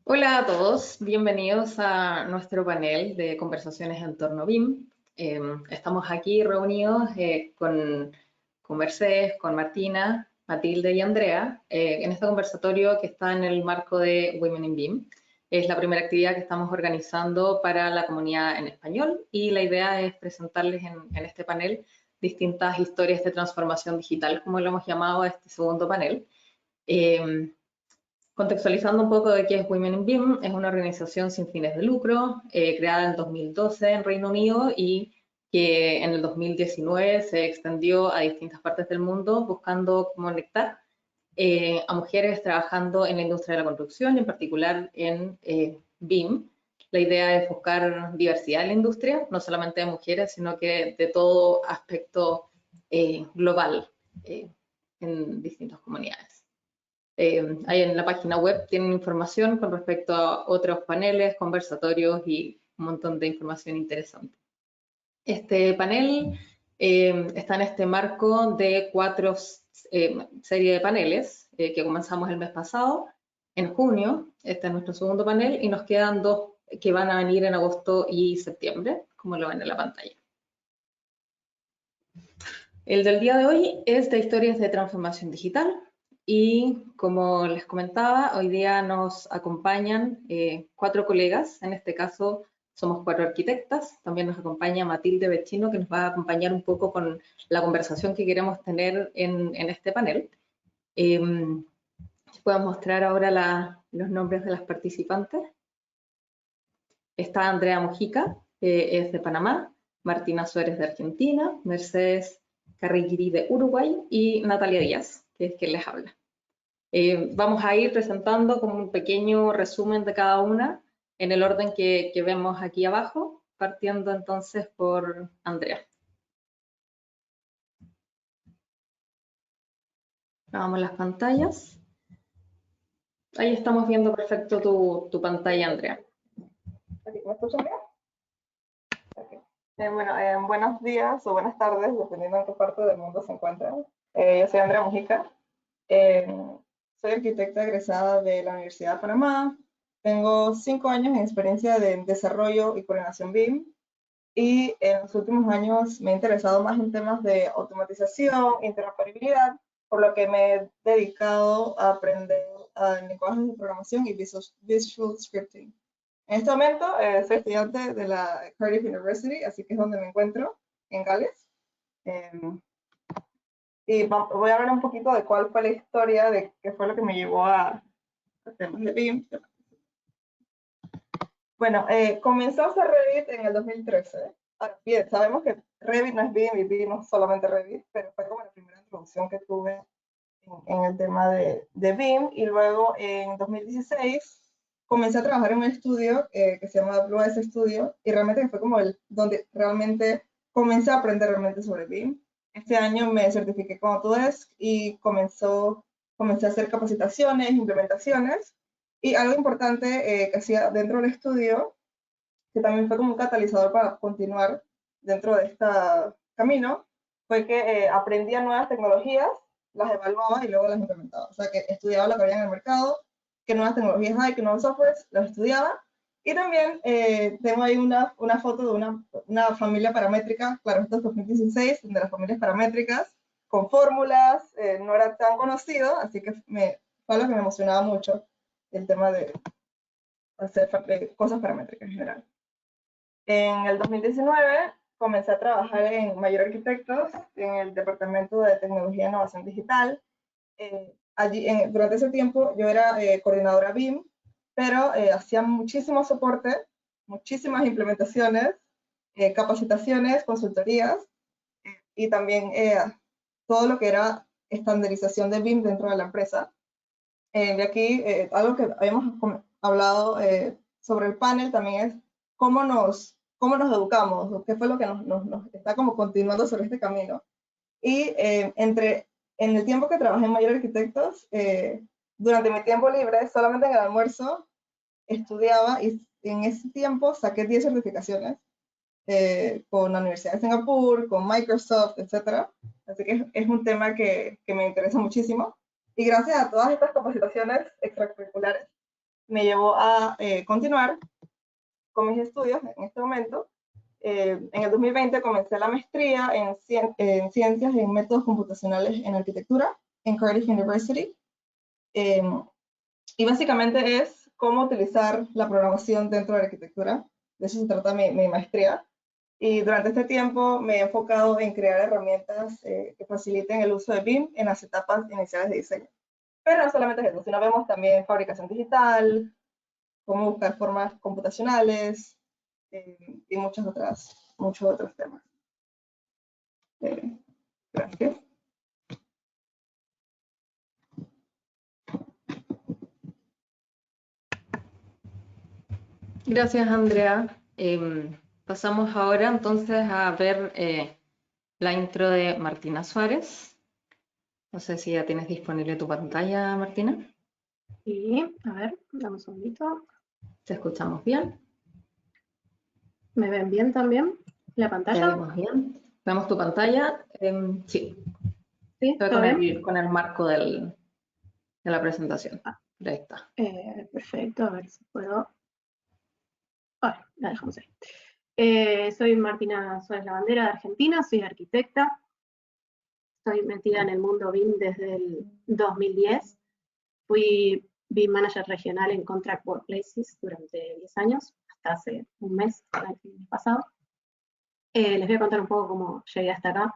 Hola a todos, bienvenidos a nuestro panel de conversaciones en torno a BIM. Estamos aquí reunidos con Mercedes, con Martina, Matilde y Andrea en este conversatorio que está en el marco de Women in BIM. Es la primera actividad que estamos organizando para la comunidad en español y la idea es presentarles en este panel distintas historias de transformación digital, como lo hemos llamado a este segundo panel. Eh, Contextualizando un poco de qué es Women in BIM, es una organización sin fines de lucro, creada en 2012 en Reino Unido y que en el 2019 se extendió a distintas partes del mundo buscando conectar a mujeres trabajando en la industria de la construcción, en particular en BIM. La idea es buscar diversidad en la industria, no solamente de mujeres, sino que de todo aspecto global en distintas comunidades. Ahí en la página web tienen información con respecto a otros paneles, conversatorios y un montón de información interesante. Este panel está en este marco de cuatro series de paneles que comenzamos el mes pasado, en junio. Este es nuestro segundo panel y nos quedan dos que van a venir en agosto y septiembre, como lo ven en la pantalla. El del día de hoy es de historias de transformación digital y como les comentaba, hoy día nos acompañan cuatro colegas, en este caso somos cuatro arquitectas, también nos acompaña Matilde Vecchino que nos va a acompañar un poco con la conversación que queremos tener en este panel. Puedo mostrar ahora los nombres de las participantes. Está Andrea Mujica, que es de Panamá, Martina Suárez de Argentina, Mercedes Carriquiri de Uruguay y Natalia Díaz, que es quien les habla. Vamos a ir presentando como un pequeño resumen de cada una en el orden que vemos aquí abajo, partiendo entonces por Andrea. Grabamos las pantallas. Ahí estamos viendo perfecto tu pantalla, Andrea. ¿Me escuchan bien? Okay. Buenos días o buenas tardes, dependiendo en qué parte del mundo se encuentren. Yo soy Andrea Mujica, eh, soy arquitecta egresada de la Universidad de Panamá. Tengo 5 años en experiencia de desarrollo y coordinación BIM y en los últimos años me he interesado más en temas de automatización, interoperabilidad, por lo que me he dedicado a aprender lenguajes de programación y visual scripting. En este momento soy estudiante de la Cardiff University, así que es donde me encuentro, en Gales. Eh, Voy a hablar un poquito de cuál fue la historia, de qué fue lo que me llevó a temas de BIM. Bueno, comenzó a hacer Revit en el 2013. Ahora, bien, sabemos que Revit no es BIM y BIM no es solamente Revit, pero fue como la primera introducción que tuve en el tema de BIM. Y luego en 2016 comencé a trabajar en un estudio que se llama Blue S Studio y realmente fue como donde realmente comencé a aprender realmente sobre BIM. Este año me certifiqué con Autodesk y comencé a hacer capacitaciones, implementaciones y algo importante que hacía dentro del estudio, que también fue como un catalizador para continuar dentro de este camino, fue que aprendía nuevas tecnologías, las evaluaba y luego las implementaba. O sea, que estudiaba lo que había en el mercado, qué nuevas tecnologías hay, qué nuevos softwares, los estudiaba. Y también tengo ahí una foto de una familia paramétrica, claro, esto es 2016, donde las familias paramétricas con fórmulas no era tan conocido, así que fue algo que me emocionaba mucho, el tema de hacer cosas paramétricas en general. En el 2019 comencé a trabajar en Mayor Arquitectos, en el Departamento de Tecnología e Innovación Digital. Durante ese tiempo yo era coordinadora BIM, pero hacía muchísimo soporte, muchísimas implementaciones, capacitaciones, consultorías y también todo lo que era estandarización de BIM dentro de la empresa. De aquí, algo que habíamos hablado sobre el panel también es cómo nos educamos, qué fue lo que nos está como continuando sobre este camino. Y en el tiempo que trabajé en Mayor Arquitectos, durante mi tiempo libre, solamente en el almuerzo, estudiaba y en ese tiempo saqué 10 certificaciones con la Universidad de Singapur, con Microsoft, etc. Así que es un tema que me interesa muchísimo. Y gracias a todas estas capacitaciones extracurriculares, me llevó a continuar con mis estudios en este momento. En el 2020 comencé la maestría en ciencias y en métodos computacionales en arquitectura en Cardiff University. Y básicamente es cómo utilizar la programación dentro de la arquitectura. De eso se trata mi maestría. Y durante este tiempo me he enfocado en crear herramientas que faciliten el uso de BIM en las etapas iniciales de diseño. Pero no solamente es eso, sino vemos también fabricación digital, cómo buscar formas computacionales y muchos otros temas. Gracias. Gracias, Andrea. Pasamos ahora entonces a ver la intro de Martina Suárez. No sé si ya tienes disponible tu pantalla, Martina. Sí, a ver, dame un segundito. ¿Te escuchamos bien? ¿Me ven bien también? ¿La ¿Te pantalla? vemos bien? ¿Vemos tu pantalla? Sí. ¿Sí? Estoy ¿Todo bien? con el marco de la presentación. Ah, Ahí está. perfecto, a ver si puedo. Ahora, la dejamos ahí. Soy Martina Suárez Lavandera de Argentina, soy arquitecta. Estoy metida en el mundo BIM desde el 2010. Fui BIM Manager regional en Contract Workplaces durante 10 años, hasta hace un mes, el fin pasado. Les voy a contar un poco cómo llegué hasta acá,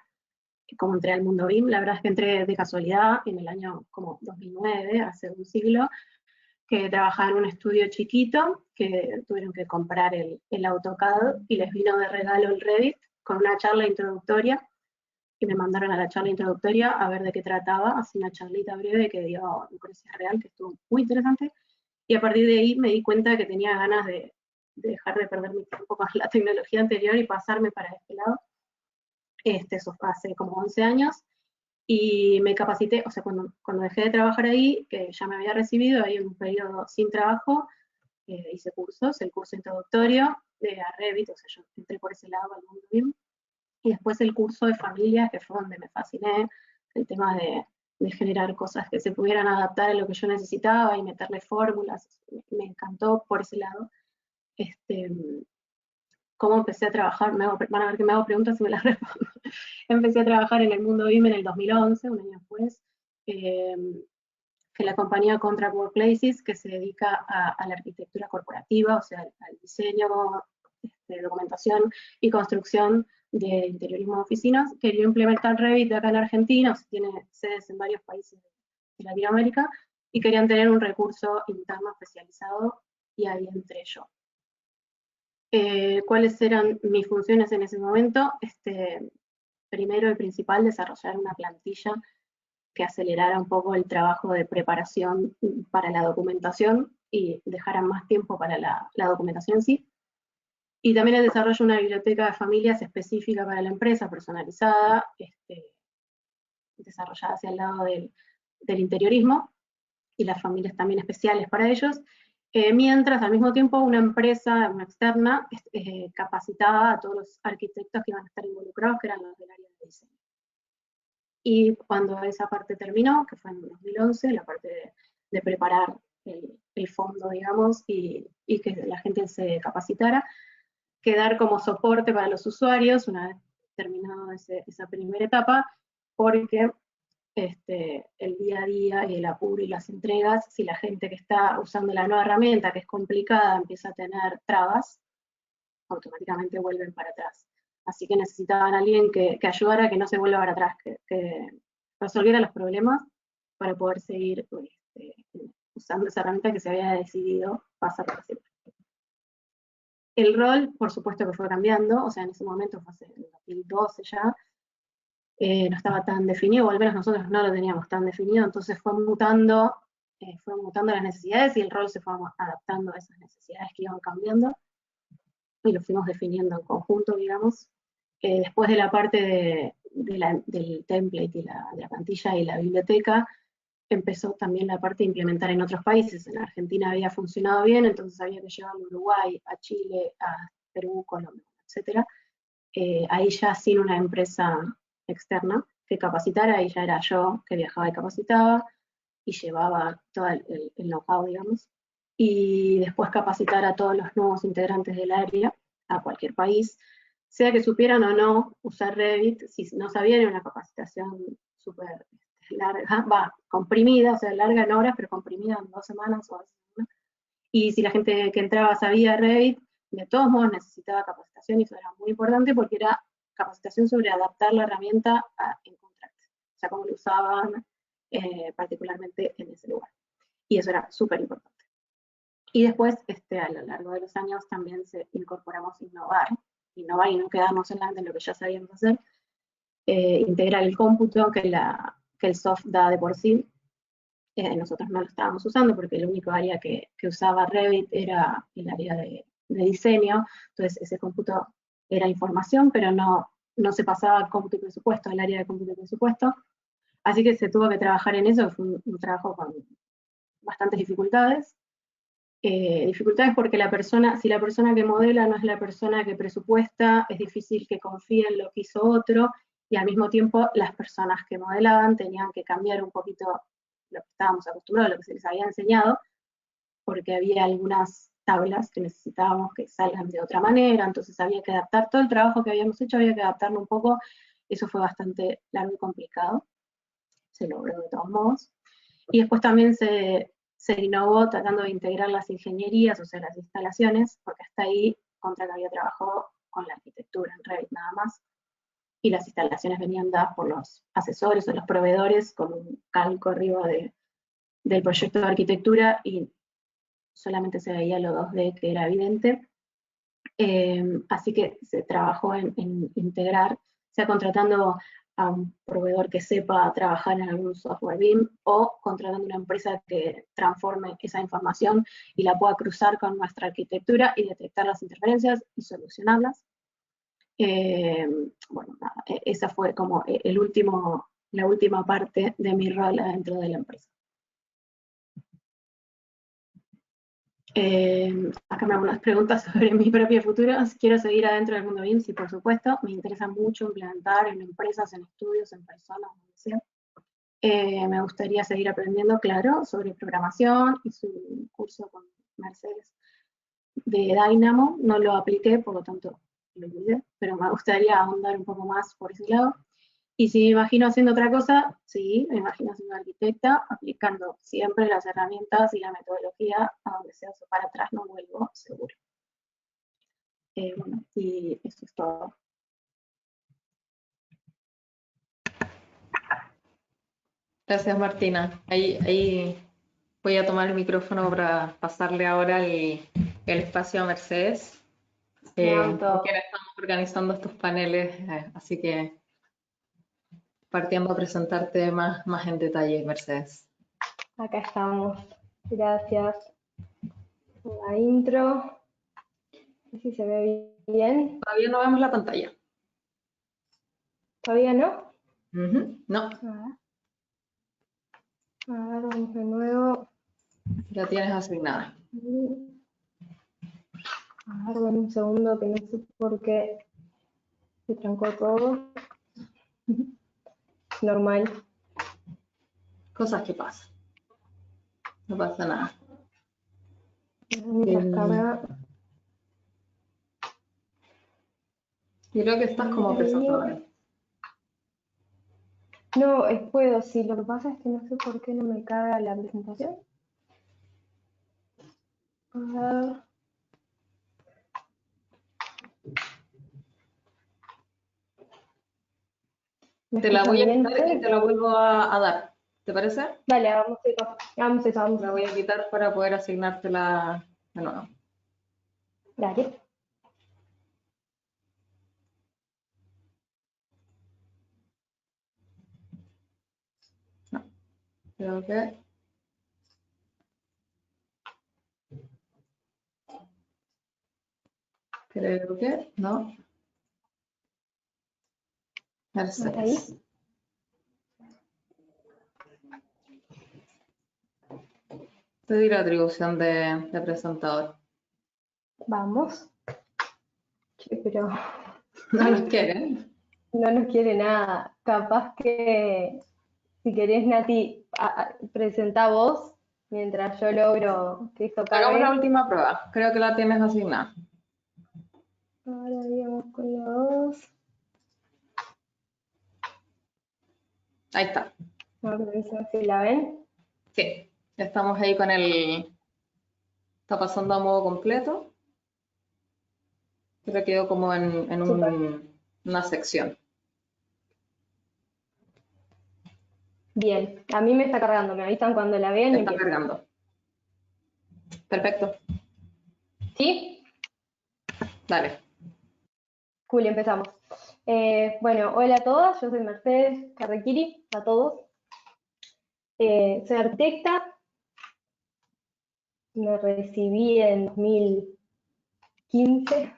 cómo entré al mundo BIM. La verdad es que entré de casualidad en el año como 2009, hace un siglo, que trabajaba en un estudio chiquito, que tuvieron que comprar el AutoCAD y les vino de regalo el Revit con una charla introductoria, y me mandaron a la charla introductoria a ver de qué trataba, así una charlita breve que dio Lucrecia Real, que estuvo muy interesante, y a partir de ahí me di cuenta que tenía ganas de dejar de perder mi tiempo con la tecnología anterior y pasarme para este lado. Eso fue hace como 11 años, y me capacité, o sea, cuando dejé de trabajar ahí, que ya me había recibido, ahí en un periodo sin trabajo, hice cursos, el curso introductorio de Revit, o sea, yo entré por ese lado al mundo BIM, y después el curso de familia, que fue donde me fasciné, el tema de generar cosas que se pudieran adaptar a lo que yo necesitaba y meterle fórmulas, me encantó por ese lado. ¿Cómo empecé a trabajar? Van a ver que me hago preguntas y me las respondo. Empecé a trabajar en el mundo BIM en el 2011, un año después, que la compañía Contract Workplaces, que se dedica a la arquitectura corporativa, o sea, al diseño, documentación y construcción de interiorismo de oficinas, quería implementar Revit acá en Argentina, o sea, tiene sedes en varios países de Latinoamérica, y querían tener un recurso interno especializado, y ahí entré yo. ¿Cuáles eran mis funciones en ese momento? Primero y principal, desarrollar una plantilla que acelerara un poco el trabajo de preparación para la documentación y dejara más tiempo para la documentación en sí. Y también el desarrollo de una biblioteca de familias específica para la empresa, personalizada, desarrollada hacia el lado del interiorismo, y las familias también especiales para ellos, mientras al mismo tiempo una empresa, una externa, capacitaba a todos los arquitectos que iban a estar involucrados, que eran los del área de diseño. Y cuando esa parte terminó, que fue en 2011, la parte de preparar el fondo, digamos, y que la gente se capacitara, quedar como soporte para los usuarios una vez terminado esa primera etapa, porque el día a día y el apuro y las entregas, si la gente que está usando la nueva herramienta, que es complicada, empieza a tener trabas, automáticamente vuelven para atrás. Así que necesitaban a alguien que ayudara a que no se vuelva para atrás, que resolviera los problemas para poder seguir usando esa herramienta que se había decidido pasar para siempre. El rol, por supuesto que fue cambiando, o sea, en ese momento fue en 2012 ya, no estaba tan definido, o al menos nosotros no lo teníamos tan definido, entonces fue mutando las necesidades, y el rol se fue adaptando a esas necesidades que iban cambiando, y lo fuimos definiendo en conjunto, digamos. Después de la parte del template y de la plantilla y la biblioteca, empezó también la parte de implementar en otros países. En Argentina había funcionado bien, entonces había que llevarlo a Uruguay, a Chile, a Perú, Colombia, etc. Ahí ya sin una empresa externa que capacitara, ahí ya era yo que viajaba y capacitaba y llevaba todo el know-how, digamos. y después capacitar a todos los nuevos integrantes del área, a cualquier país, sea que supieran o no usar Revit. Si no sabían, era una capacitación súper larga, comprimida, o sea, larga en horas, pero comprimida en 2 semanas o a veces una. Y si la gente que entraba sabía Revit, de todos modos necesitaba capacitación, y eso era muy importante porque era capacitación sobre adaptar la herramienta en contract, o sea, cómo lo usaban particularmente en ese lugar. Y eso era súper importante. Y después, a lo largo de los años, también incorporamos innovar y no quedarnos solamente en lo que ya sabíamos hacer, integrar el cómputo que el soft da de por sí. Nosotros no lo estábamos usando porque el único área que usaba Revit era el área de diseño, entonces ese cómputo era información, pero no se pasaba al cómputo y presupuesto, al área de cómputo y presupuesto. Así que se tuvo que trabajar en eso, fue un trabajo con bastantes dificultades. Dificultades porque si la persona que modela no es la persona que presupuesta, es difícil que confíe en lo que hizo otro, y al mismo tiempo las personas que modelaban tenían que cambiar un poquito lo que estábamos acostumbrados, lo que se les había enseñado, porque había algunas tablas que necesitábamos que salgan de otra manera, entonces había que adaptar todo el trabajo que habíamos hecho, había que adaptarlo un poco. Eso fue bastante largo y complicado, se logró de todos modos. Y después también se innovó tratando de integrar las ingenierías, o sea, las instalaciones, porque hasta ahí Contract había trabajado con la arquitectura en Revit nada más, y las instalaciones venían dadas por los asesores o los proveedores con un calco arriba del proyecto de arquitectura, y solamente se veía lo 2D, que era evidente. Así que se trabajó en integrar, sea contratando a un proveedor que sepa trabajar en algún software BIM, o contratando una empresa que transforme esa información y la pueda cruzar con nuestra arquitectura y detectar las interferencias y solucionarlas. Bueno, nada, esa fue como la última parte de mi rol dentro de la empresa. Acá me hago unas preguntas sobre mi propio futuro. Quiero seguir adentro del mundo BIM, sí, por supuesto. Me interesa mucho implementar en empresas, en estudios, en personas, donde sea. Me gustaría seguir aprendiendo, claro, sobre programación. Hice un curso con Mercedes de Dynamo, no lo apliqué, por lo tanto lo olvidé, pero me gustaría ahondar un poco más por ese lado. Y si me imagino haciendo otra cosa, sí, me imagino siendo arquitecta, aplicando siempre las herramientas y la metodología a donde sea. Para atrás no vuelvo, seguro. Bueno, y eso es todo. Gracias, Martina. Ahí voy a tomar el micrófono para pasarle ahora el espacio a Mercedes, con quien estamos organizando estos paneles, así que partiendo a presentarte más en detalle, Mercedes. Acá estamos. Gracias por la intro. No sé si se ve bien. Todavía no vemos la pantalla. ¿Todavía no? No. A ver, vamos de nuevo. La tienes asignada. A ver, dame un segundo, que no sé por qué se trancó todo. Normal. Cosas que pasan. No pasa nada. Mientras carga. Yo creo que estás como presentadora. No, puedo, sí. Lo que pasa es que no sé por qué no me carga la presentación. A ver. Te la voy a quitar y te la vuelvo a dar. ¿Te parece? Dale, hagamos eso. La voy a quitar para poder asignártela de nuevo. Dale. No, creo que... Creo que no. Mercedes. Te di la atribución de presentador. Vamos. Pero No nos quieren. no nos quiere nada. Capaz que, si querés, Nati, presenta vos mientras yo logro que esto Hagamos la cargue. última prueba. Creo que la tienes asignada. Ahora digamos con la 2. Ahí está. Vamos a ver si la ven. Sí, estamos ahí con el... Está pasando a modo completo. Pero quedó como en Súper. una sección. Bien, a mí me está cargando, me avisan cuando la vean y Está empiezo. cargando. Perfecto. ¿Sí? Dale. Cool, empezamos. Bueno, hola a todas, yo soy Mercedes Carrequiri, a todos. Soy arquitecta, me recibí en 2015.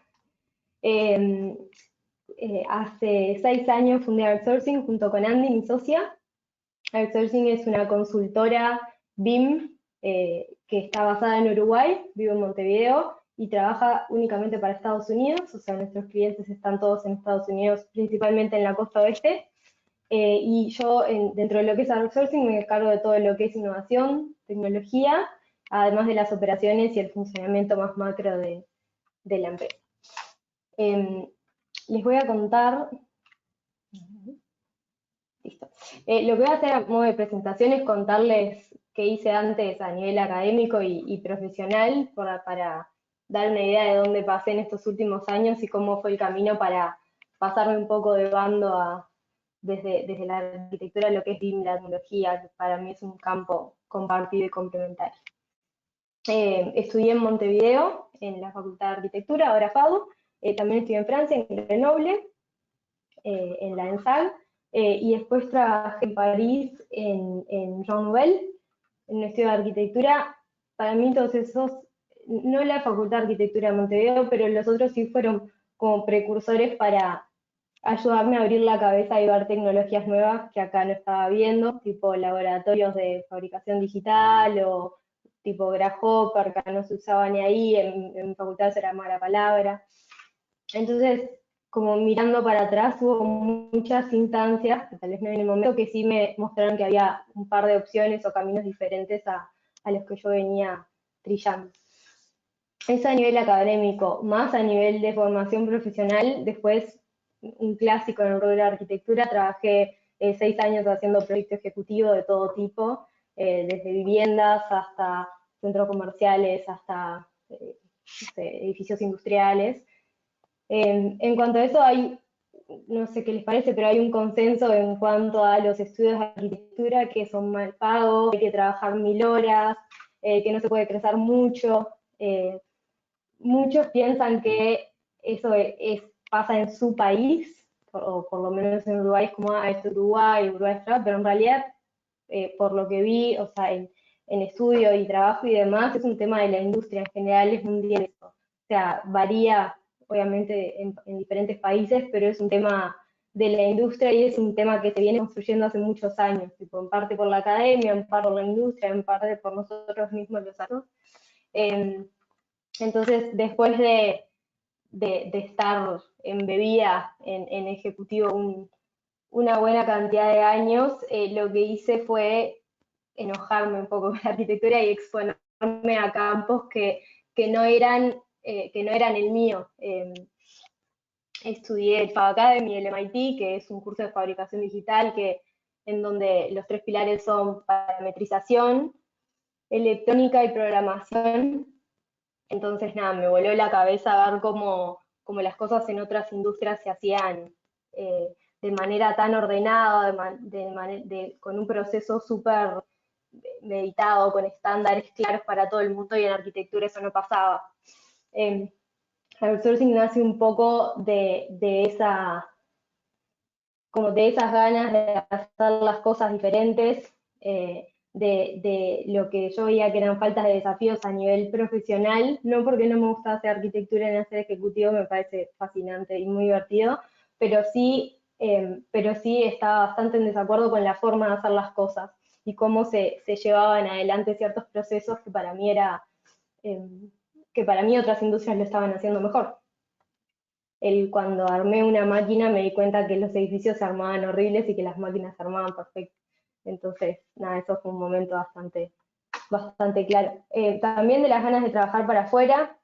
Hace 6 años fundé Outsourcing junto con Andy, mi socia. Outsourcing es una consultora BIM que está basada en Uruguay, vivo en Montevideo y trabaja únicamente para Estados Unidos, o sea, nuestros clientes están todos en Estados Unidos, principalmente en la costa oeste. Y yo, dentro de lo que es outsourcing, me encargo de todo lo que es innovación, tecnología, además de las operaciones y el funcionamiento más macro de la empresa. Les voy a contar, listo. Lo que voy a hacer a modo de presentación es contarles qué hice antes a nivel académico y profesional para dar una idea de dónde pasé en estos últimos años y cómo fue el camino para pasarme un poco de bando desde la arquitectura a lo que es BIM, la tecnología, que para mí es un campo compartido y complementario. Estudié en Montevideo, en la Facultad de Arquitectura, ahora FADU. También estudié en Francia, en Grenoble, en la ENSAG. Y después trabajé en París, en Jean Nouvel, en un estudio de arquitectura. Para mí todos esos, no la Facultad de Arquitectura de Montevideo, pero los otros sí fueron como precursores para ayudarme a abrir la cabeza y ver tecnologías nuevas que acá no estaba viendo, tipo laboratorios de fabricación digital o tipo Grasshopper, que no se usaba ni ahí, en facultad era mala palabra. Entonces, como mirando para atrás, hubo muchas instancias, que tal vez no en el momento, que sí me mostraron que había un par de opciones o caminos diferentes a los que yo venía trillando. Eso a nivel académico, más a nivel de formación profesional. Después, un clásico en el rubro de arquitectura, trabajé 6 años haciendo proyectos ejecutivos de todo tipo, desde viviendas hasta centros comerciales, hasta no sé, edificios industriales. En cuanto a eso, no sé qué les parece, pero hay un consenso en cuanto a los estudios de arquitectura que son mal pagos, hay que trabajar 1000 horas, que no se puede crecer mucho. Muchos piensan que eso pasa en su país, o por lo menos en Uruguay es como, es Uruguay, Uruguay está, pero en realidad, por lo que vi, o sea, en estudio y trabajo y demás, es un tema de la industria en general, es mundial eso. O sea, varía obviamente en diferentes países, pero es un tema de la industria y es un tema que se viene construyendo hace muchos años, tipo, en parte por la academia, en parte por la industria, en parte por nosotros mismos los datos. Entonces, después de estar embebida en ejecutivo una buena cantidad de años, lo que hice fue enojarme un poco con la arquitectura y exponerme a campos que no eran el mío. Estudié el Fab Academy, el MIT, que es un curso de fabricación digital en donde los 3 pilares son parametrización, electrónica y programación. Entonces, nada, me voló la cabeza ver cómo las cosas en otras industrias se hacían de manera tan ordenada, con un proceso súper meditado, con estándares claros para todo el mundo, y en arquitectura eso no pasaba. Outsourcing nace un poco de esas ganas de hacer las cosas diferentes, de lo que yo veía que eran faltas de desafíos a nivel profesional, no porque no me gusta hacer arquitectura ni hacer ejecutivo, me parece fascinante y muy divertido, pero sí estaba bastante en desacuerdo con la forma de hacer las cosas y cómo se llevaban adelante ciertos procesos que para mí otras industrias lo estaban haciendo mejor. Cuando armé una máquina me di cuenta que los edificios se armaban horribles y que las máquinas se armaban perfectas. Entonces, nada, eso fue un momento bastante bastante claro. También de las ganas de trabajar para afuera.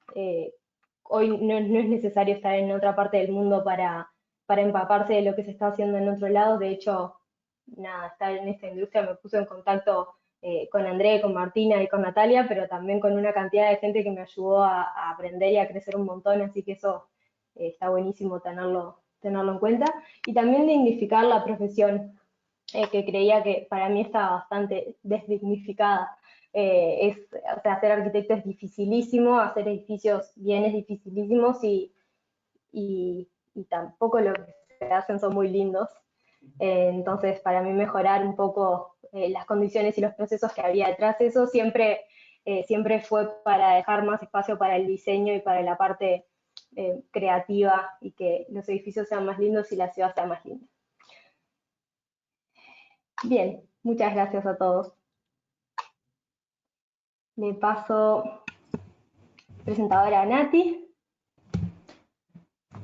Hoy no es necesario estar en otra parte del mundo para empaparse de lo que se está haciendo en otro lado. De hecho, nada, estar en esta industria me puso en contacto con André, con Martina y con Natalia, pero también con una cantidad de gente que me ayudó a aprender y a crecer un montón, así que eso está buenísimo tenerlo en cuenta. Y también dignificar la profesión, que creía que para mí estaba bastante desdignificada. O sea, ser arquitecto es dificilísimo, hacer edificios bien es dificilísimo y tampoco lo que se hacen son muy lindos. Entonces, para mí mejorar un poco las condiciones y los procesos que había detrás de eso siempre fue para dejar más espacio para el diseño y para la parte creativa y que los edificios sean más lindos y la ciudad sea más linda. Bien, muchas gracias a todos. Le paso presentadora a Nati.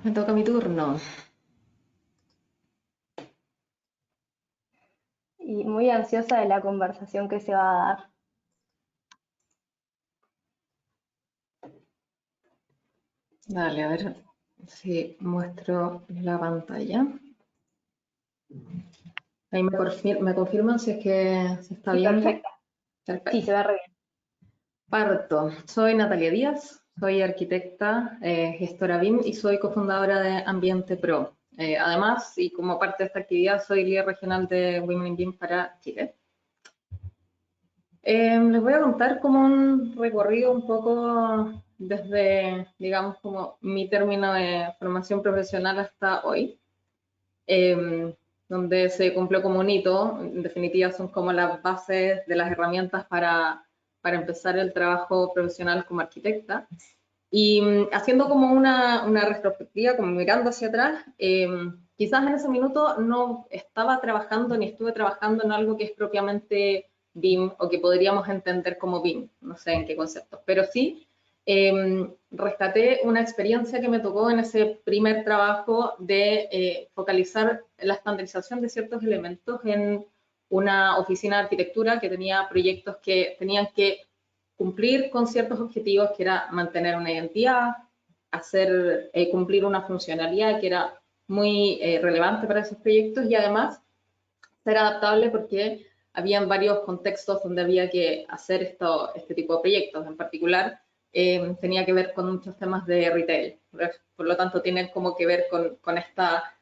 Me toca mi turno. Y muy ansiosa de la conversación que se va a dar. Dale, a ver si muestro la pantalla. Ahí me confirman si es que se está Sí, viendo. perfecto. Perfecto. Sí, se ve re bien. Parto. Soy Natalia Díaz, soy arquitecta, gestora BIM y soy cofundadora de Ambiente Pro. Además, y como parte de esta actividad, soy líder regional de Women in BIM para Chile. Les voy a contar como un recorrido un poco desde, digamos, como mi término de formación profesional hasta hoy, donde se cumplió como un hito. En definitiva, son como las bases de las herramientas para empezar el trabajo profesional como arquitecta. Y haciendo como una retrospectiva, como mirando hacia atrás, quizás en ese minuto no estaba trabajando ni estuve trabajando en algo que es propiamente BIM o que podríamos entender como BIM, no sé en qué conceptos, pero sí rescaté una experiencia que me tocó en ese primer trabajo de focalizar la estandarización de ciertos elementos en una oficina de arquitectura que tenía proyectos que tenían que cumplir con ciertos objetivos, que era mantener una identidad, cumplir una funcionalidad que era muy relevante para esos proyectos y además ser adaptable porque habían varios contextos donde había que hacer este tipo de proyectos. En particular, tenía que ver con muchos temas de retail. Por lo tanto, tienen como que ver con esta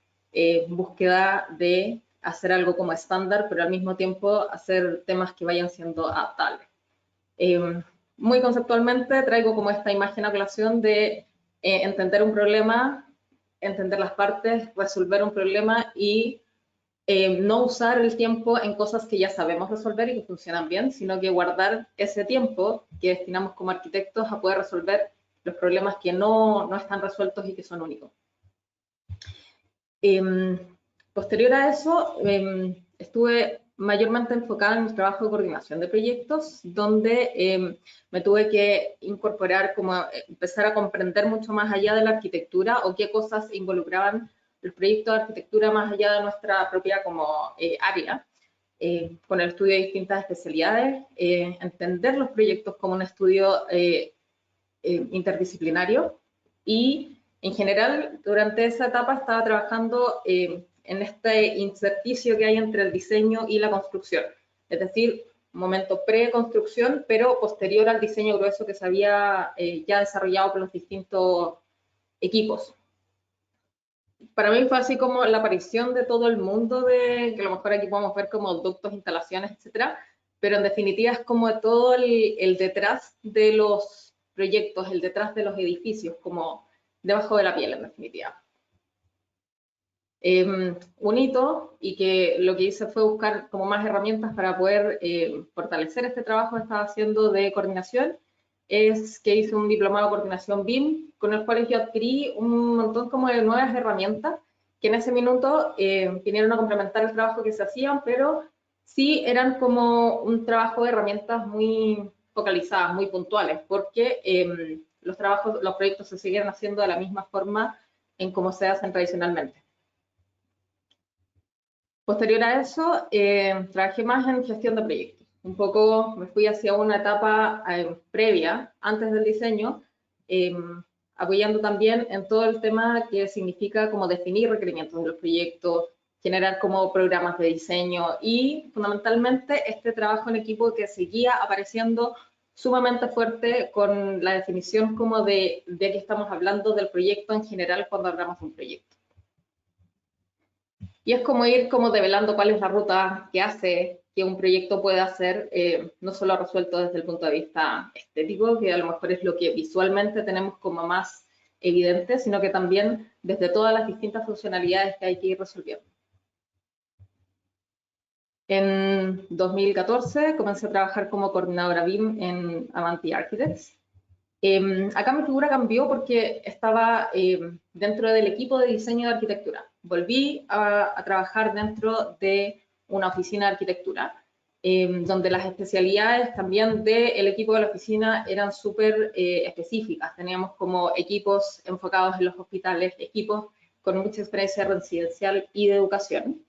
búsqueda de hacer algo como estándar, pero al mismo tiempo hacer temas que vayan siendo adaptables. Muy conceptualmente traigo como esta imagen a colación de entender un problema, entender las partes, resolver un problema y no usar el tiempo en cosas que ya sabemos resolver y que funcionan bien, sino que guardar ese tiempo que destinamos como arquitectos a poder resolver los problemas que no están resueltos y que son únicos. Posterior a eso, estuve mayormente enfocada en el trabajo de coordinación de proyectos, donde me tuve que incorporar, como empezar a comprender mucho más allá de la arquitectura o qué cosas involucraban el proyecto de arquitectura más allá de nuestra propia como área, con el estudio de distintas especialidades, entender los proyectos como un estudio interdisciplinario y en general durante esa etapa estaba trabajando en este intersticio que hay entre el diseño y la construcción, es decir, un momento pre-construcción, pero posterior al diseño grueso que se había ya desarrollado por los distintos equipos. Para mí fue así como la aparición de todo el mundo que a lo mejor aquí podemos ver como ductos, instalaciones, etcétera, pero en definitiva es como todo el detrás de los proyectos, el detrás de los edificios, como debajo de la piel, en definitiva. Un hito, y que lo que hice fue buscar como más herramientas para poder fortalecer este trabajo que estaba haciendo de coordinación, es que hice un diplomado de coordinación BIM, con el cual yo adquirí un montón como de nuevas herramientas que en ese minuto vinieron a complementar el trabajo que se hacían, pero sí eran como un trabajo de herramientas muy focalizadas, muy puntuales, porque los proyectos se siguieron haciendo de la misma forma en cómo se hacen tradicionalmente. Posterior a eso, trabajé más en gestión de proyectos. un poco me fui hacia una etapa previa, antes del diseño, apoyando también en todo el tema que significa como definir requerimientos de los proyectos, generar como programas de diseño y fundamentalmente este trabajo en equipo que seguía apareciendo sumamente fuerte con la definición como de que estamos hablando del proyecto en general cuando hablamos de un proyecto. Y es como ir como develando cuál es la ruta que hace que un proyecto pueda ser no solo resuelto desde el punto de vista estético, que a lo mejor es lo que visualmente tenemos como más evidente, sino que también desde todas las distintas funcionalidades que hay que ir resolviendo. En 2014 comencé a trabajar como coordinadora BIM en Avanti Architects. Acá mi figura cambió porque estaba dentro del equipo de diseño de arquitectura. Volví a trabajar dentro de una oficina de arquitectura, donde las especialidades también del equipo de la oficina eran súper específicas. Teníamos como equipos enfocados en los hospitales, equipos con mucha experiencia residencial y de educación.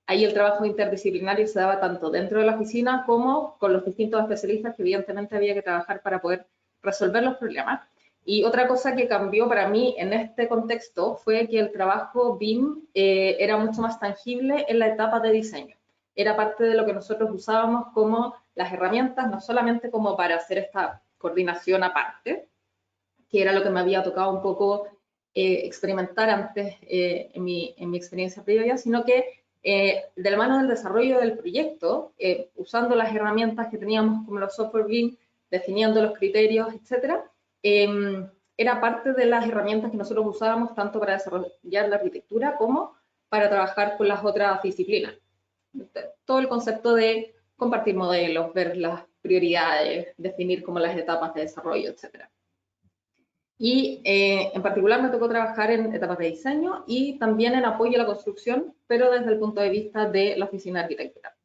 Ahí el trabajo interdisciplinario se daba tanto dentro de la oficina como con los distintos especialistas que evidentemente había que trabajar para poder resolver los problemas. Y otra cosa que cambió para mí en este contexto fue que el trabajo BIM era mucho más tangible en la etapa de diseño. Era parte de lo que nosotros usábamos como las herramientas, no solamente como para hacer esta coordinación aparte, que era lo que me había tocado un poco experimentar antes en mi experiencia previa, sino que de la mano del desarrollo del proyecto, usando las herramientas que teníamos como los software BIM, definiendo los criterios, etcétera, era parte de las herramientas que nosotros usábamos tanto para desarrollar la arquitectura como para trabajar con las otras disciplinas. Todo el concepto de compartir modelos, ver las prioridades, definir como las etapas de desarrollo, etcétera. Y en particular me tocó trabajar en etapas de diseño y también en apoyo a la construcción, pero desde el punto de vista de la oficina de arquitectura.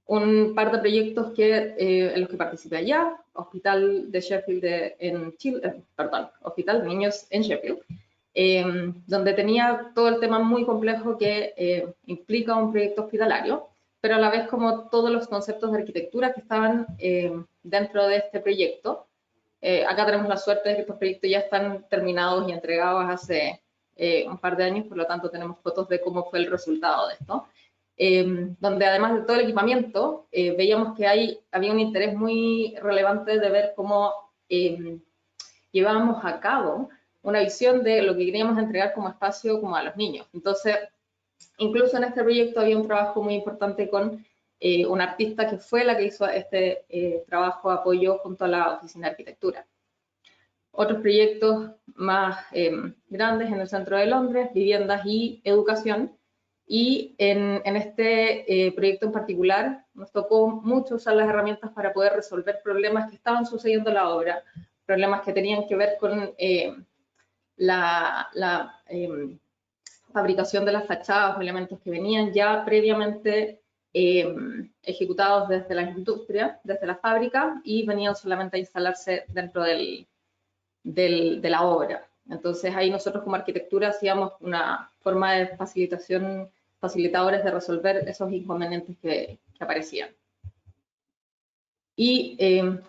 Un par de proyectos en los que participé allá, Hospital de Sheffield en Chile, Hospital de Niños en Sheffield, donde tenía todo el tema muy complejo que implica un proyecto hospitalario, pero a la vez como todos los conceptos de arquitectura que estaban dentro de este proyecto. Acá tenemos la suerte de que estos proyectos ya están terminados y entregados hace un par de años, por lo tanto tenemos fotos de cómo fue el resultado de esto. Donde además de todo el equipamiento, veíamos que había un interés muy relevante de ver cómo llevábamos a cabo una visión de lo que queríamos entregar como espacio como a los niños. Entonces, incluso en este proyecto había un trabajo muy importante con una artista que fue la que hizo este trabajo de apoyo junto a la Oficina de Arquitectura. Otros proyectos más grandes en el centro de Londres, viviendas y educación. Y en este proyecto en particular nos tocó mucho usar las herramientas para poder resolver problemas que estaban sucediendo en la obra, problemas que tenían que ver con la fabricación de las fachadas o elementos que venían ya previamente ejecutados desde la industria, desde la fábrica, y venían solamente a instalarse dentro de la obra. Entonces ahí nosotros como arquitectura hacíamos una forma de facilitadores de resolver esos inconvenientes que aparecían. Y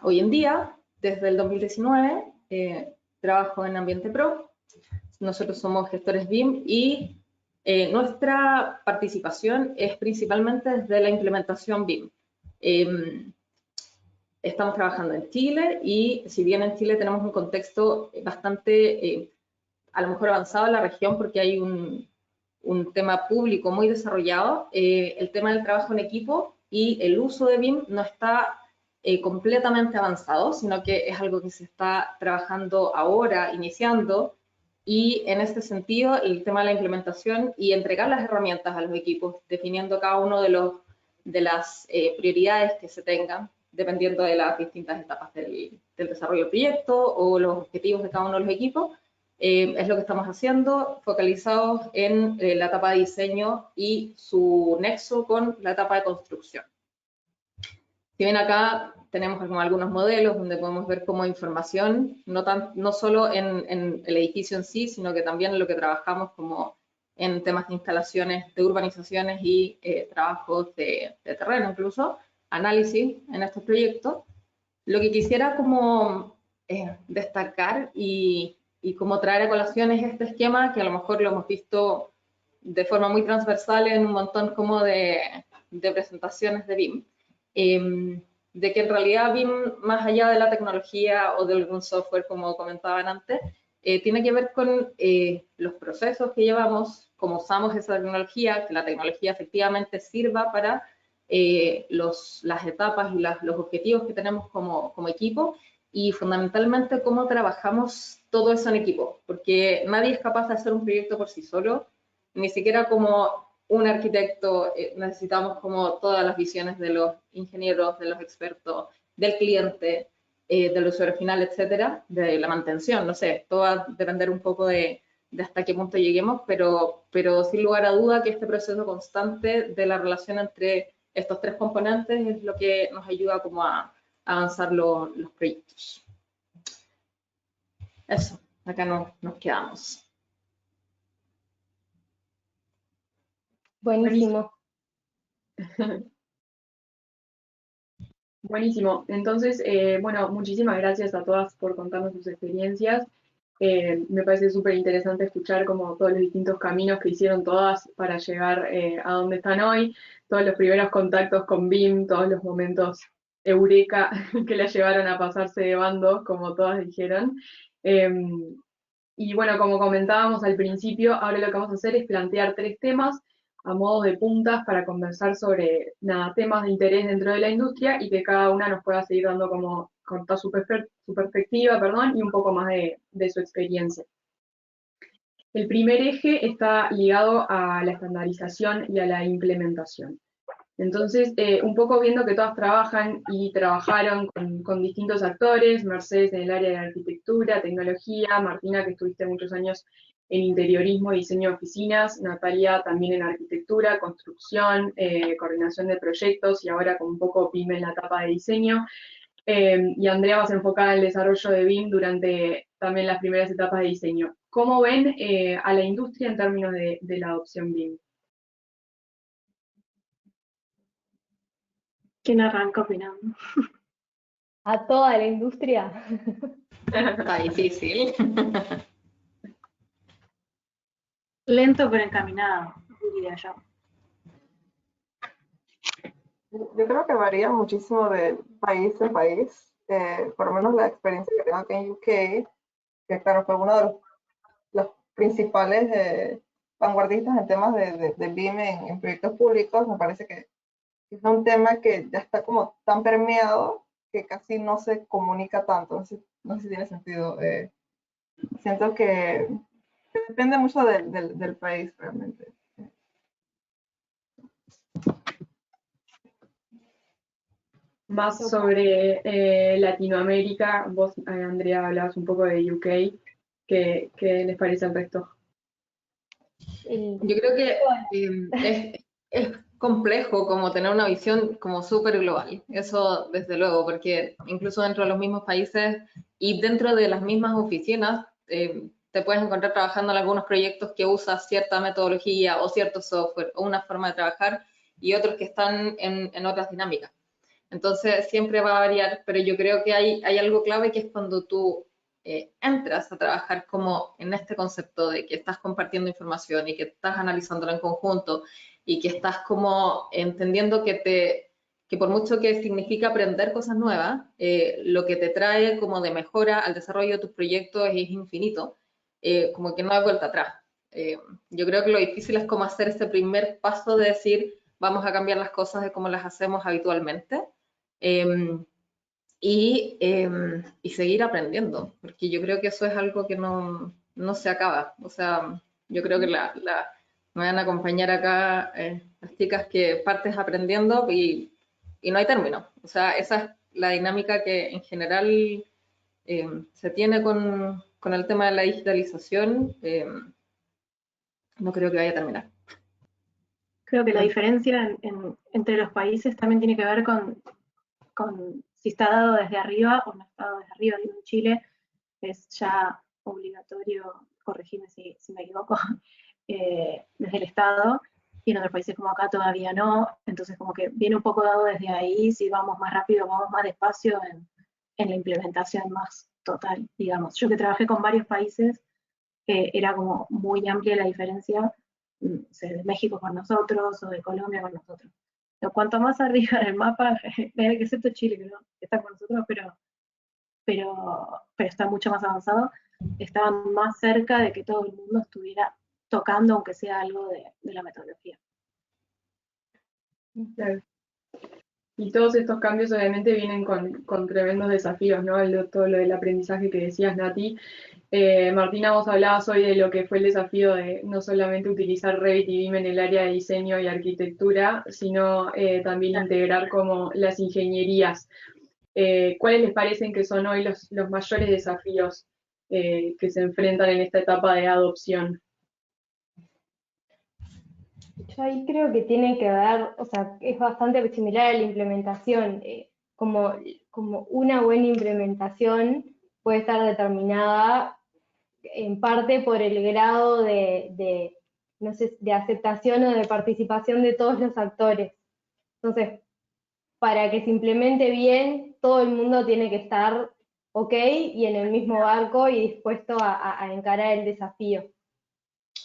hoy en día, desde el 2019, trabajo en Ambiente Pro. Nosotros somos gestores BIM y nuestra participación es principalmente desde la implementación BIM. Estamos trabajando en Chile y si bien en Chile tenemos un contexto bastante, a lo mejor avanzado en la región porque hay un tema público muy desarrollado, el tema del trabajo en equipo y el uso de BIM no está completamente avanzado, sino que es algo que se está trabajando ahora, iniciando, y en este sentido el tema de la implementación y entregar las herramientas a los equipos, definiendo cada uno de las prioridades que se tengan, dependiendo de las distintas etapas del desarrollo del proyecto o los objetivos de cada uno de los equipos, es lo que estamos haciendo, focalizados en la etapa de diseño y su nexo con la etapa de construcción. Si bien acá tenemos como algunos modelos donde podemos ver como información, no solo en el edificio en sí, sino que también en lo que trabajamos como en temas de instalaciones, de urbanizaciones y trabajos de terreno incluso, análisis en estos proyectos. Lo que quisiera como destacar y como traer a colación es este esquema que a lo mejor lo hemos visto de forma muy transversal en un montón como de presentaciones de BIM, de que en realidad BIM, más allá de la tecnología o de algún software, como comentaban antes, tiene que ver con los procesos que llevamos, cómo usamos esa tecnología, que la tecnología efectivamente sirva para las etapas y los objetivos que tenemos como equipo, y fundamentalmente cómo trabajamos todo eso en equipo, porque nadie es capaz de hacer un proyecto por sí solo, ni siquiera como un arquitecto, necesitamos como todas las visiones de los ingenieros, de los expertos, del cliente, del usuario final, etcétera, de la mantención, no sé, todo va a depender un poco de hasta qué punto lleguemos, pero sin lugar a duda que este proceso constante de la relación entre estos tres componentes es lo que nos ayuda como a avanzar los proyectos. Eso, acá nos quedamos. Buenísimo. Buenísimo. Entonces, bueno, muchísimas gracias a todas por contarnos sus experiencias. Me parece súper interesante escuchar como todos los distintos caminos que hicieron todas para llegar a donde están hoy, todos los primeros contactos con BIM, todos los momentos eureka que la llevaron a pasarse de bando, como todas dijeron. Y bueno, como comentábamos al principio, ahora lo que vamos a hacer es plantear 3 temas a modo de puntas para conversar sobre temas de interés dentro de la industria y que cada una nos pueda seguir dando como contar su perspectiva, perdón, y un poco más de su experiencia. El primer eje está ligado a la estandarización y a la implementación. Entonces, un poco viendo que todas trabajan y trabajaron con distintos actores, Mercedes en el área de arquitectura, tecnología, Martina que estuviste muchos años en interiorismo y diseño de oficinas, Natalia también en arquitectura, construcción, coordinación de proyectos y ahora con un poco BIM en la etapa de diseño, y Andrea más enfocada en el desarrollo de BIM durante también las primeras etapas de diseño. ¿Cómo ven a la industria en términos de la adopción BIM? ¿Quién arranca opinando? A toda la industria. Está difícil. Lento pero encaminado, diría yo. Yo creo que varía muchísimo de país en país. Por lo menos la experiencia que tengo aquí en UK, que claro, fue uno de los principales vanguardistas en temas de BIM en proyectos públicos. Me parece que es un tema que ya está como tan permeado que casi no se comunica tanto. No sé si tiene sentido. Siento que depende mucho del país realmente. Más sobre Latinoamérica, vos, Andrea, hablabas un poco de UK, ¿qué les parece al resto? Yo creo que es complejo como tener una visión como súper global, eso desde luego, porque incluso dentro de los mismos países y dentro de las mismas oficinas te puedes encontrar trabajando en algunos proyectos que usas cierta metodología o cierto software o una forma de trabajar y otros que están en otras dinámicas. Entonces siempre va a variar, pero yo creo que hay algo clave que es cuando tú entras a trabajar como en este concepto de que estás compartiendo información y que estás analizándola en conjunto y que estás como entendiendo que por mucho que significa aprender cosas nuevas, lo que te trae como de mejora al desarrollo de tus proyectos es infinito, como que no hay vuelta atrás. Yo creo que lo difícil es como hacer ese primer paso de decir vamos a cambiar las cosas de cómo las hacemos habitualmente. Y seguir aprendiendo, porque yo creo que eso es algo que no se acaba. O sea, yo creo que me van a acompañar acá las chicas que partes aprendiendo y no hay término. O sea, esa es la dinámica que en general se tiene con el tema de la digitalización. No creo que vaya a terminar. Creo que la diferencia entre los países también tiene que ver con si está dado desde arriba o no está dado desde arriba. Digo, en Chile es ya obligatorio, corregime si me equivoco, desde el Estado, y en otros países como acá todavía no, entonces como que viene un poco dado desde ahí, si vamos más rápido, vamos más despacio en la implementación más total, digamos. Yo que trabajé con varios países, era como muy amplia la diferencia, no sé, de México con nosotros o de Colombia con nosotros. Pero cuanto más arriba en el mapa, excepto Chile, que no que está con nosotros, pero está mucho más avanzado, estaban más cerca de que todo el mundo estuviera tocando, aunque sea algo de la metodología. Claro. Y todos estos cambios obviamente vienen con tremendos desafíos, ¿no? Todo lo del aprendizaje que decías, Nati. Martina, vos hablabas hoy de lo que fue el desafío de no solamente utilizar Revit y BIM en el área de diseño y arquitectura, sino también integrar como las ingenierías. ¿Cuáles les parecen que son hoy los mayores desafíos que se enfrentan en esta etapa de adopción? Yo ahí creo que tiene que ver, o sea, es bastante similar a la implementación. Como una buena implementación puede estar determinada en parte por el grado no sé, de aceptación o de participación de todos los actores. Entonces, para que se implemente bien, todo el mundo tiene que estar ok y en el mismo barco y dispuesto a encarar el desafío.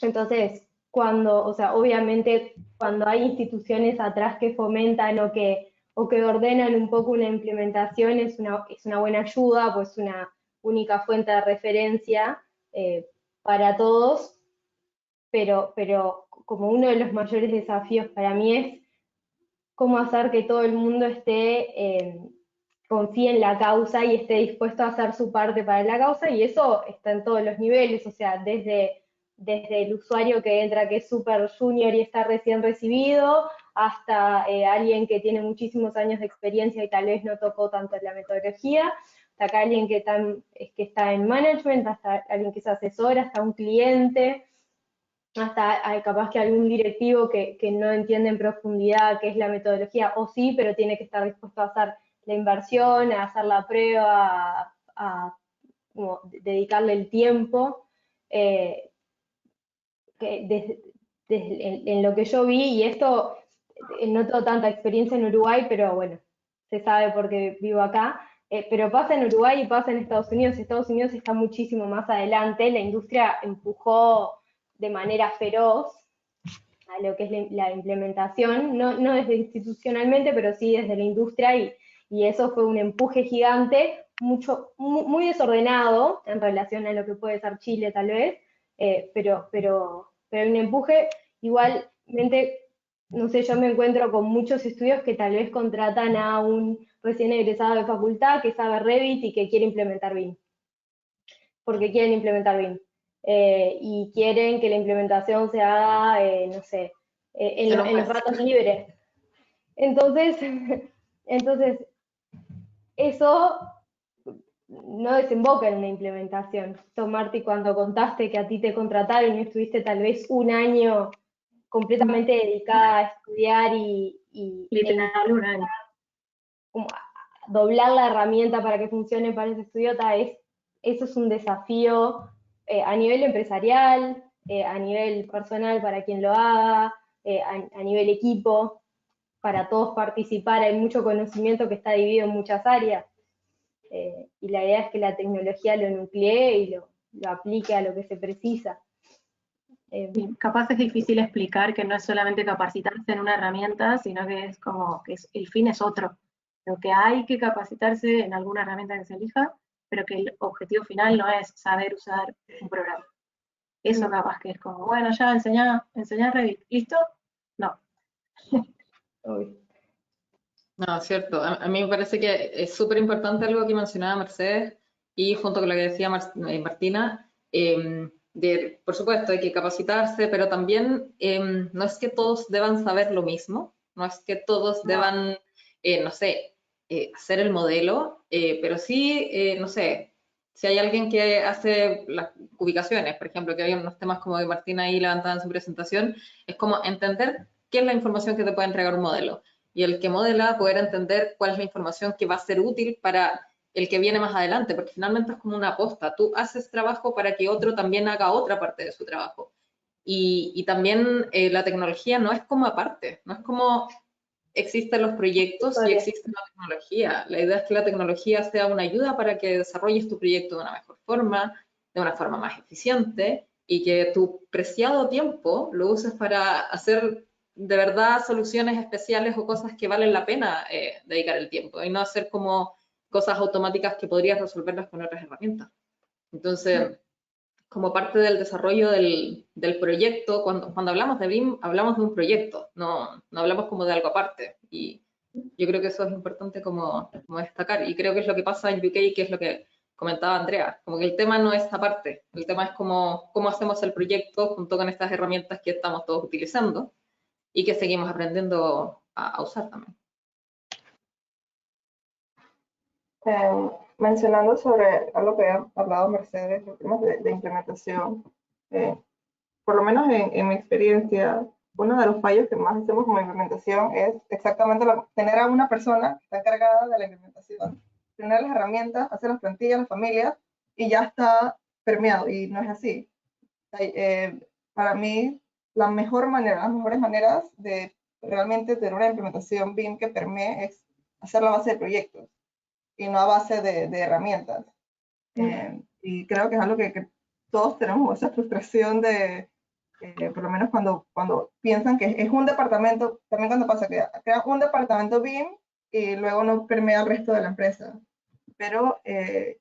Entonces, o sea, obviamente cuando hay instituciones atrás que fomentan o que ordenan un poco una implementación, es una buena ayuda, pues una única fuente de referencia para todos, pero como uno de los mayores desafíos para mí es cómo hacer que todo el mundo confíe en la causa y esté dispuesto a hacer su parte para la causa, y eso está en todos los niveles, o sea, desde el usuario que entra, que es súper junior y está recién recibido, hasta alguien que tiene muchísimos años de experiencia y tal vez no tocó tanto la metodología, hasta acá alguien que está en management, hasta alguien que es asesor, hasta un cliente, hasta hay capaz que algún directivo que no entiende en profundidad qué es la metodología, o sí, pero tiene que estar dispuesto a hacer la inversión, a hacer la prueba, como dedicarle el tiempo. En lo que yo vi, y esto no tengo tanta experiencia en Uruguay, pero bueno, se sabe porque vivo acá, pero pasa en Uruguay y pasa en Estados Unidos. Estados Unidos está muchísimo más adelante, la industria empujó de manera feroz a lo que es la implementación, no desde institucionalmente, pero sí desde la industria, y eso fue un empuje gigante, muy desordenado en relación a lo que puede ser Chile tal vez, pero un empuje igualmente. No sé, yo me encuentro con muchos estudios que tal vez contratan a un recién egresado de facultad que sabe Revit y que quiere implementar BIM, porque quieren implementar BIM. Y quieren que la implementación se haga, no sé, en los ratos libres. Entonces, eso no desemboca en una implementación. Marty, cuando contaste que a ti te contrataron y estuviste tal vez un año completamente dedicada a estudiar Literal, un año. Como doblar la herramienta para que funcione para ese estudiota, eso es un desafío a nivel empresarial, a nivel personal para quien lo haga, a nivel equipo, para todos participar. Hay mucho conocimiento que está dividido en muchas áreas, y la idea es que la tecnología lo nuclee y lo aplique a lo que se precisa. Capaz es difícil explicar que no es solamente capacitarse en una herramienta, sino que es como que el fin es otro. Lo que hay que capacitarse en alguna herramienta que se elija, pero que el objetivo final no es saber usar un programa. Eso capaz que es como, bueno, ya enseñar Revit, ¿listo? No. No, es cierto. A mí me parece que es súper importante algo que mencionaba Mercedes y junto con lo que decía Martina, por supuesto hay que capacitarse, pero también no es que todos deban saber lo mismo, no es que todos deban, no sé, hacer el modelo, pero sí, no sé, si hay alguien que hace las ubicaciones, por ejemplo, que hay unos temas como que Martina ahí levantaba en su presentación, es como entender qué es la información que te puede entregar un modelo. Y el que modela poder entender cuál es la información que va a ser útil para el que viene más adelante, porque finalmente es como una aposta. Tú haces trabajo para que otro también haga otra parte de su trabajo. Y también la tecnología no es como aparte, no es como existen los proyectos y existe la tecnología. La idea es que la tecnología sea una ayuda para que desarrolles tu proyecto de una mejor forma, de una forma más eficiente, y que tu preciado tiempo lo uses para hacer de verdad soluciones especiales o cosas que valen la pena dedicar el tiempo, y no hacer como cosas automáticas que podrías resolverlas con otras herramientas. Entonces, como parte del desarrollo del proyecto, cuando hablamos de BIM, hablamos de un proyecto, no hablamos como de algo aparte. Y yo creo que eso es importante como destacar. Y creo que es lo que pasa en UK, que es lo que comentaba Andrea, como que el tema no es aparte, el tema es cómo hacemos el proyecto junto con estas herramientas que estamos todos utilizando y que seguimos aprendiendo a usar también. Mencionando sobre algo que ha hablado Mercedes, los temas de implementación, por lo menos en mi experiencia, uno de los fallos que más hacemos como implementación es exactamente tener a una persona que está encargada de la implementación, tener las herramientas, hacer las plantillas, las familias, y ya está permeado, y no es así. Para mí, las mejores maneras de realmente tener una implementación BIM que permee es hacer la base de proyectos y no a base de herramientas. Y creo que es algo que todos tenemos esa frustración de, por lo menos cuando piensan que es un departamento, también cuando pasa que crean un departamento BIM y luego no permea al resto de la empresa. Pero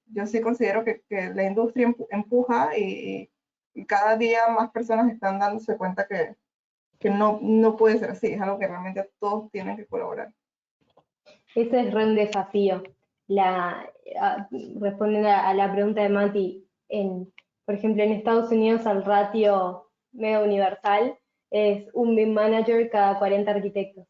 yo sí considero que la industria empuja y cada día más personas están dándose cuenta que no puede ser así, es algo que realmente todos tienen que colaborar. Ese es re un desafío. Respondiendo a la pregunta de Mati, por ejemplo, en Estados Unidos el ratio medio universal es un BIM manager cada 40 arquitectos.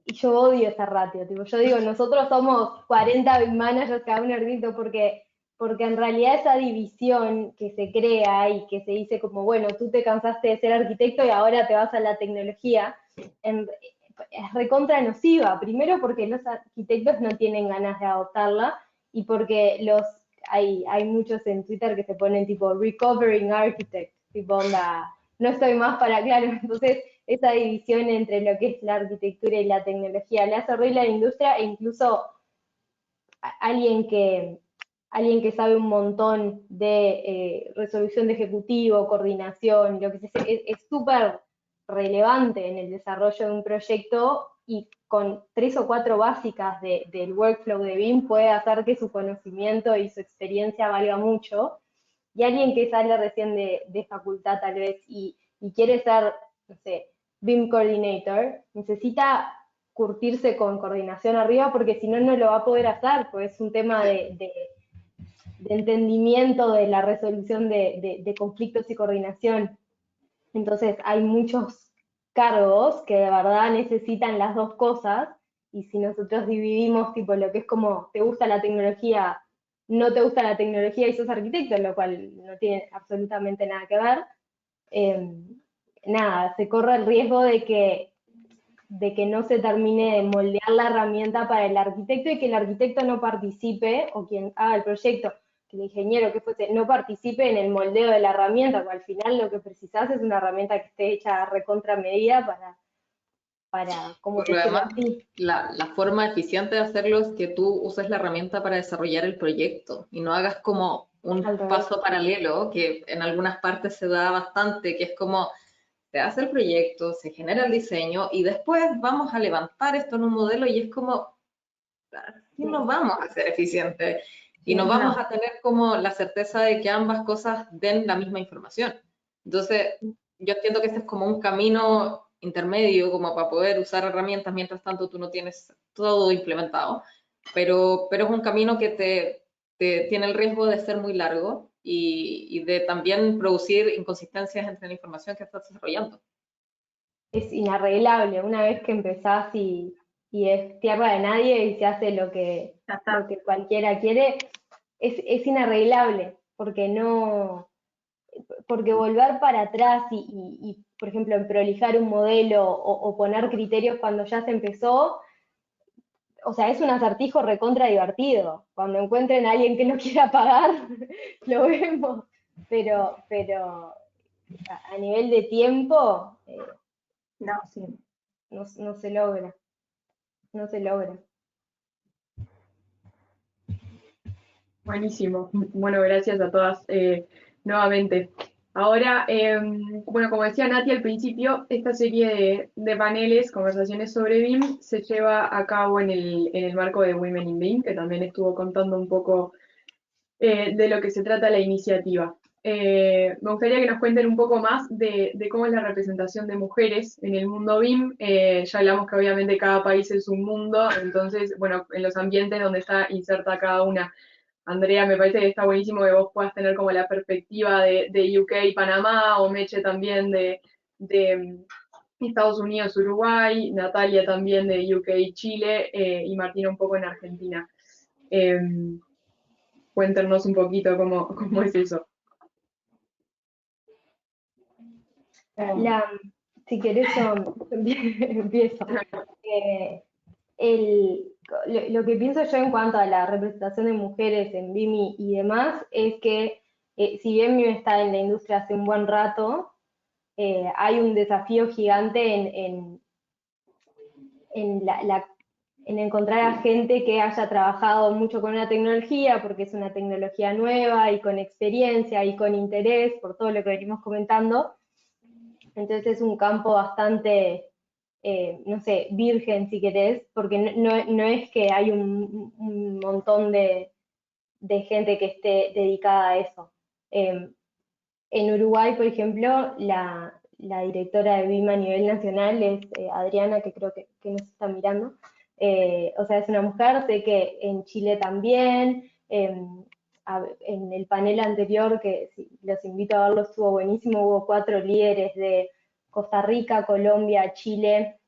Y yo odio esa ratio, tipo, yo digo, nosotros somos 40 BIM managers cada un arquitecto porque en realidad esa división que se crea y que se dice como, bueno, tú te cansaste de ser arquitecto y ahora te vas a la tecnología, es recontra nociva. Primero porque los arquitectos no tienen ganas de adoptarla y porque hay muchos en Twitter que se ponen tipo recovering architect, tipo onda, no estoy más para, claro, entonces esa división entre lo que es la arquitectura y la tecnología le hace horrible a la industria, e incluso alguien que sabe un montón de resolución de ejecutivo, coordinación, lo que sea, es súper relevante en el desarrollo de un proyecto, y con 3 o 4 básicas del workflow de BIM puede hacer que su conocimiento y su experiencia valga mucho. Y alguien que sale recién de facultad tal vez y quiere ser, no sé, BIM coordinator, necesita curtirse con coordinación arriba porque si no, no lo va a poder hacer, pues es un tema de entendimiento de la resolución de conflictos y coordinación. Entonces hay muchos cargos que de verdad necesitan las dos cosas, y si nosotros dividimos tipo lo que es como te gusta la tecnología, no te gusta la tecnología y sos arquitecto, lo cual no tiene absolutamente nada que ver, nada, se corre el riesgo de que no se termine de moldear la herramienta para el arquitecto y que el arquitecto no participe, o quien haga el proyecto, que el ingeniero que fuese, no participe en el moldeo de la herramienta, porque al final lo que precisás es una herramienta que esté hecha recontra medida para cómo Por te lo sirva demás, a ti. la forma eficiente de hacerlo es que tú uses la herramienta para desarrollar el proyecto y no hagas como un Al revés. paso paralelo que en algunas partes se da bastante, que es como se hace el proyecto, se genera el diseño y después vamos a levantar esto en un modelo, y es como, así no vamos a ser eficientes y no vamos a tener como la certeza de que ambas cosas den la misma información. Entonces, yo entiendo que este es como un camino intermedio como para poder usar herramientas mientras tanto tú no tienes todo implementado, pero es un camino que tiene el riesgo de ser muy largo y de también producir inconsistencias entre la información que estás desarrollando. Es inarreglable una vez que empezás y es tierra de nadie y se hace lo que cualquiera quiere, es inarreglable, porque volver para atrás y, por ejemplo, en prolijar un modelo o poner criterios cuando ya se empezó, o sea, es un acertijo recontra divertido. Cuando encuentren a alguien que no quiera pagar, lo vemos. Pero a nivel de tiempo, No, sí. no se logra. No se logra. Buenísimo. Bueno, gracias a todas nuevamente. Ahora, bueno, como decía Nati al principio, esta serie de paneles, conversaciones sobre BIM, se lleva a cabo en el marco de Women in BIM, que también estuvo contando un poco de lo que se trata la iniciativa. Me gustaría que nos cuenten un poco más de cómo es la representación de mujeres en el mundo BIM. Ya hablamos que obviamente cada país es un mundo, entonces, bueno, en los ambientes donde está inserta cada una. Andrea, me parece que está buenísimo que vos puedas tener como la perspectiva de UK y Panamá, o Meche también de Estados Unidos, Uruguay, Natalia también de UK y Chile, y Martina un poco en Argentina. Cuéntenos un poquito cómo es eso. Si querés, yo empiezo. Lo que pienso yo en cuanto a la representación de mujeres en BIM y demás es que, si bien BIM está en la industria hace un buen rato, hay un desafío gigante en encontrar a gente que haya trabajado mucho con una tecnología, porque es una tecnología nueva y con experiencia y con interés por todo lo que venimos comentando. Entonces es un campo bastante, no sé, virgen si querés, porque no es que hay un montón de gente que esté dedicada a eso. En Uruguay, por ejemplo, la directora de BIM a nivel nacional es Adriana, que creo que nos está mirando. O sea, es una mujer, sé que en Chile también, en el panel anterior, que los invito a verlo, estuvo buenísimo, hubo 4 líderes de Costa Rica, Colombia, Chile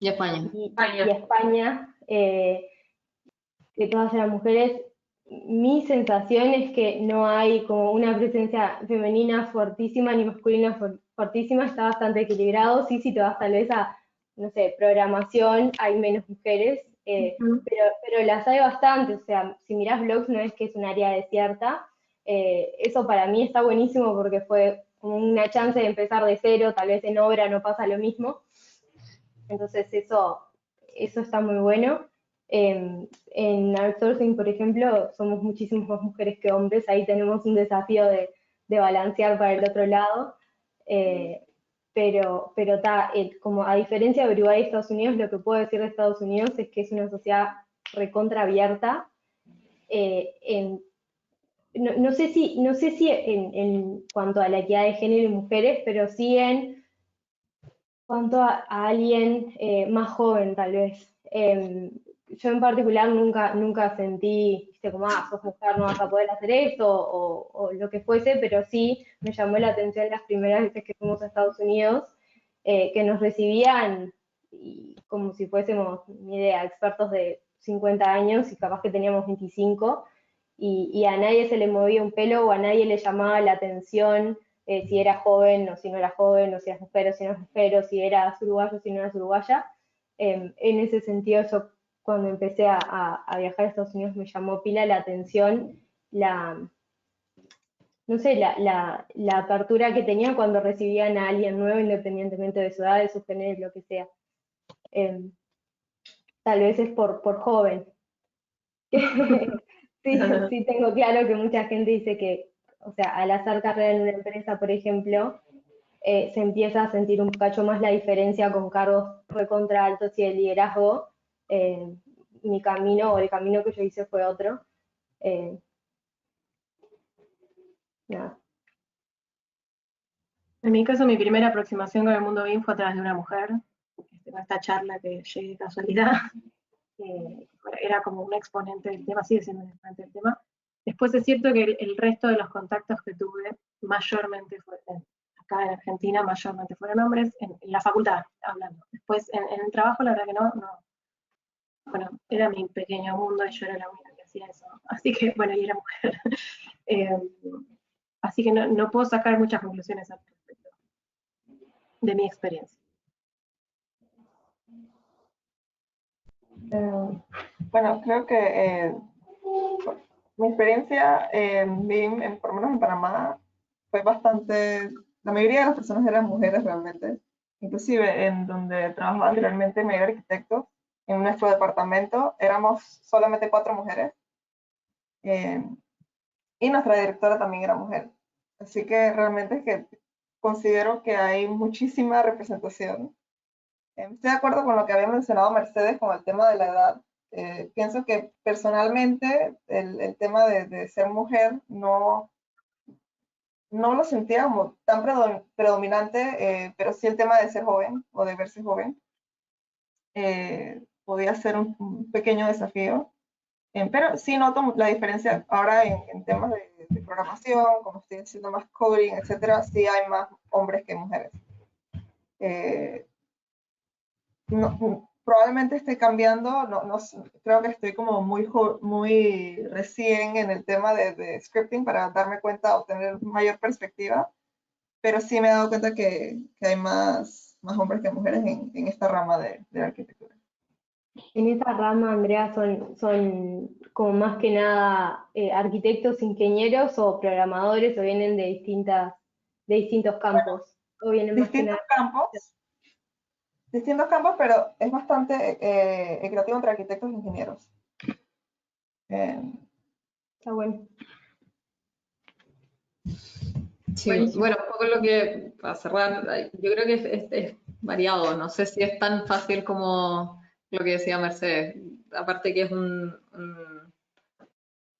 Y España. y España, que todas eran mujeres. Mi sensación es que no hay como una presencia femenina fuertísima ni masculina fuertísima, está bastante equilibrado. Sí, si te vas tal vez a, no sé, programación, hay menos mujeres, pero las hay bastante. O sea, si mirás blogs no es que es un área desierta. Eso para mí está buenísimo porque fue como una chance de empezar de cero, tal vez en obra no pasa lo mismo. Entonces eso está muy bueno. En outsourcing, por ejemplo, somos muchísimas más mujeres que hombres, ahí tenemos un desafío de balancear para el otro lado, pero como a diferencia de Uruguay y Estados Unidos, lo que puedo decir de Estados Unidos es que es una sociedad recontra abierta. No sé si en cuanto a la equidad de género y mujeres, pero sí en cuanto a alguien más joven, tal vez. Yo en particular nunca sentí, viste, como, sos mujer, no vas a poder hacer esto, o lo que fuese, pero sí me llamó la atención las primeras veces que fuimos a Estados Unidos, que nos recibían como si fuésemos, ni idea, expertos de 50 años y capaz que teníamos 25, y a nadie se le movía un pelo o a nadie le llamaba la atención si era joven o si no era joven, o si eras mujer o si no eras mujer, o si eras uruguayo o si no eras uruguaya. En ese sentido, yo cuando empecé a viajar a Estados Unidos me llamó pila la atención no sé, la apertura que tenían cuando recibían a alguien nuevo, independientemente de su edad, de su género, lo que sea. Tal vez es por joven. Sí, tengo claro que mucha gente dice que, o sea, al hacer carrera en una empresa, por ejemplo, se empieza a sentir un cacho más la diferencia con cargos recontra altos y de liderazgo. Mi camino, o el camino que yo hice, fue otro. Nada. En mi caso, mi primera aproximación con el mundo BIM fue a través de una mujer, con esta charla que llegué de casualidad. Era como un exponente del tema, sigue siendo un exponente del tema. Después es cierto que el resto de los contactos que tuve, mayormente acá en Argentina, mayormente fueron hombres, en la facultad, hablando. Después en el trabajo, la verdad que no. Bueno, era mi pequeño mundo y yo era la única que hacía eso. Así que, bueno, y era mujer. Así que no puedo sacar muchas conclusiones al respecto de mi experiencia. Bueno, creo que mi experiencia en BIM, por lo menos en Panamá, fue bastante la mayoría de las personas eran mujeres realmente. Inclusive en donde trabajaba anteriormente, me arquitectos, en nuestro departamento éramos solamente 4 mujeres. Y nuestra directora también era mujer. Así que realmente es que considero que hay muchísima representación. Estoy de acuerdo con lo que había mencionado Mercedes con el tema de la edad. Pienso que personalmente el tema de ser mujer no lo sentía como tan predominante, pero sí el tema de ser joven o de verse joven podía ser un pequeño desafío. Pero sí noto la diferencia ahora en temas de programación, como estoy haciendo más coding, etcétera, sí hay más hombres que mujeres. Probablemente esté cambiando, creo que estoy como muy recién en el tema de scripting para darme cuenta o tener mayor perspectiva, pero sí me he dado cuenta que hay más hombres que mujeres en esta rama de la arquitectura. En esa rama, Andrea, son como más que nada arquitectos, ingenieros o programadores, o vienen de distintos campos, o vienen más que nada. Distintos campos, pero es bastante equitativo entre arquitectos e ingenieros. Está bueno. Sí, bueno, un poco lo que, para cerrar, yo creo que es variado, no sé si es tan fácil como lo que decía Mercedes, aparte que es un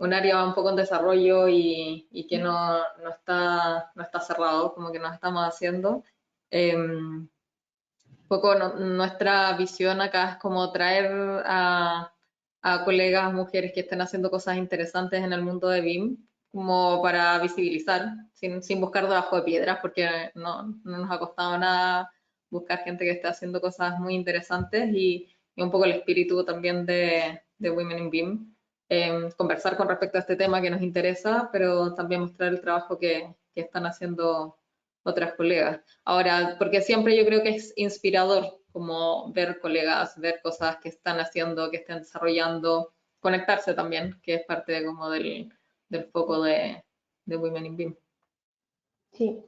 área un poco en desarrollo y que no está cerrado, como que nos estamos haciendo. Un poco nuestra visión acá es como traer a colegas mujeres que estén haciendo cosas interesantes en el mundo de BIM, como para visibilizar, sin buscar debajo de piedras, porque no nos ha costado nada buscar gente que esté haciendo cosas muy interesantes y un poco el espíritu también de Women in BIM. Conversar con respecto a este tema que nos interesa, pero también mostrar el trabajo que están haciendo otras colegas. Ahora, porque siempre yo creo que es inspirador como ver colegas, ver cosas que están haciendo, que están desarrollando, conectarse también, que es parte como del foco de Women in BIM. Sí,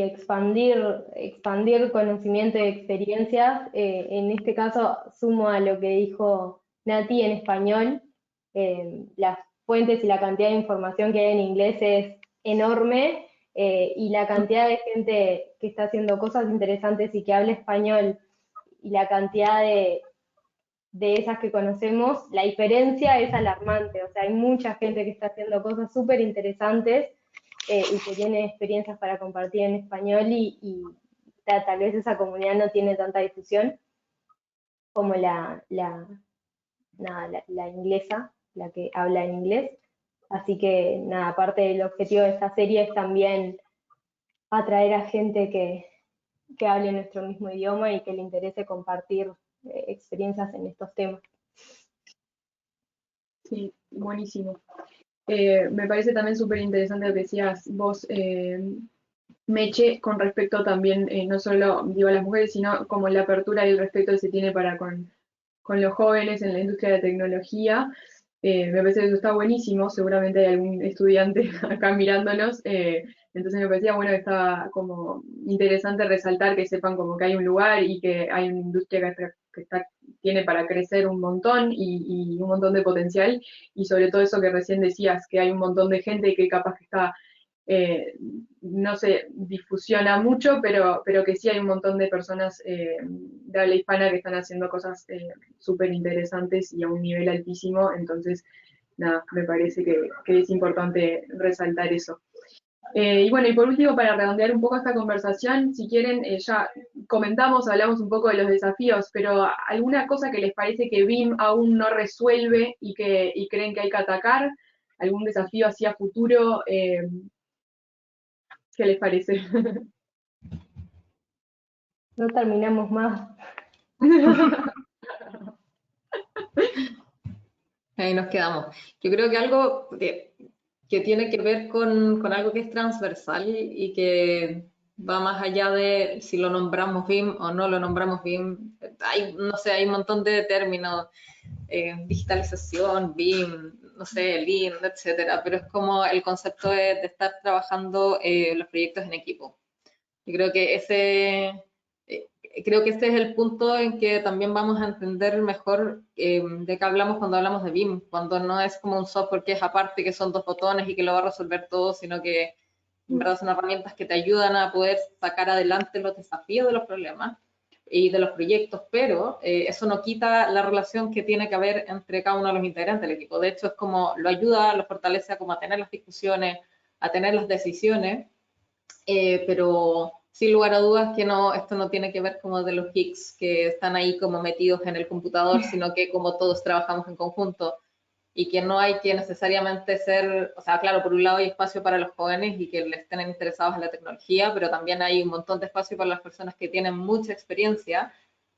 expandir conocimiento y experiencias. En este caso, sumo a lo que dijo Nati en español. Las fuentes y la cantidad de información que hay en inglés es enorme, y la cantidad de gente que está haciendo cosas interesantes y que habla español, y la cantidad de esas que conocemos, la diferencia es alarmante. O sea, hay mucha gente que está haciendo cosas súper interesantes y que tiene experiencias para compartir en español, y tal vez esa comunidad no tiene tanta difusión como la inglesa, la que habla en inglés. Así que nada, parte del objetivo de esta serie es también atraer a gente que hable nuestro mismo idioma y que le interese compartir experiencias en estos temas. Sí, buenísimo. Me parece también súper interesante lo que decías vos, Meche, con respecto también, no solo digo a las mujeres, sino como la apertura y el respeto que se tiene para con los jóvenes en la industria de la tecnología. Me parece que eso está buenísimo, seguramente hay algún estudiante acá mirándonos, entonces me parecía bueno que estaba como interesante resaltar que sepan como que hay un lugar y que hay una industria que tiene para crecer un montón y un montón de potencial, y sobre todo eso que recién decías, que hay un montón de gente que capaz que está no se difusiona mucho, pero que sí hay un montón de personas de habla hispana que están haciendo cosas súper interesantes y a un nivel altísimo, entonces, nada, me parece que es importante resaltar eso. Y bueno, y por último, para redondear un poco esta conversación, si quieren, ya hablamos un poco de los desafíos, pero ¿alguna cosa que les parece que BIM aún no resuelve y creen que hay que atacar? ¿Algún desafío hacia futuro? ¿Qué les parece? No terminamos más. Ahí nos quedamos. Yo creo que algo que tiene que ver con algo que es transversal y que va más allá de si lo nombramos BIM o no lo nombramos BIM. No sé, hay un montón de términos, digitalización, BIM, no sé, Lean, etcétera, pero es como el concepto de estar trabajando los proyectos en equipo. Y creo que ese es el punto en que también vamos a entender mejor de qué hablamos cuando hablamos de BIM, cuando no es como un software que es aparte, que son 2 botones y que lo va a resolver todo, sino que en verdad son herramientas que te ayudan a poder sacar adelante los desafíos de los problemas y de los proyectos, pero eso no quita la relación que tiene que haber entre cada uno de los integrantes del equipo. De hecho, es como lo ayuda, lo fortalece como a tener las discusiones, a tener las decisiones, pero sin lugar a dudas que no, esto no tiene que ver como de los geeks que están ahí como metidos en el computador, sino que como todos trabajamos en conjunto y que no hay que necesariamente ser, o sea, claro, por un lado hay espacio para los jóvenes y que les estén interesados en la tecnología, pero también hay un montón de espacio para las personas que tienen mucha experiencia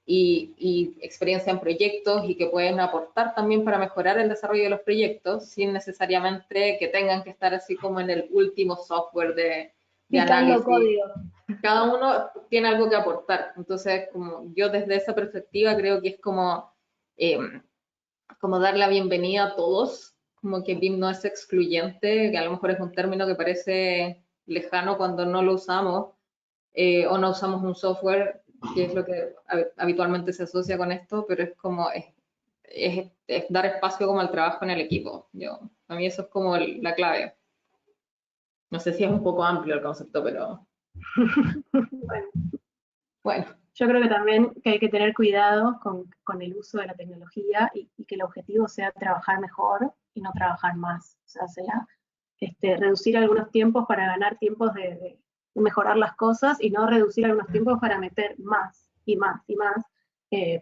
y experiencia en proyectos y que pueden aportar también para mejorar el desarrollo de los proyectos sin necesariamente que tengan que estar así como en el último software de Picando análisis. código. Cada uno tiene algo que aportar. Entonces, como yo desde esa perspectiva creo que es como dar la bienvenida a todos, como que BIM no es excluyente, que a lo mejor es un término que parece lejano cuando no lo usamos o no usamos un software, que es lo que habitualmente se asocia con esto, pero es como es dar espacio como al trabajo en el equipo. A mí eso es como la clave. No sé si es un poco amplio el concepto, pero bueno. Yo creo que también que hay que tener cuidado con el uso de la tecnología y que el objetivo sea trabajar mejor y no trabajar más. O sea reducir algunos tiempos para ganar tiempos de mejorar las cosas y no reducir algunos tiempos para meter más y más y más,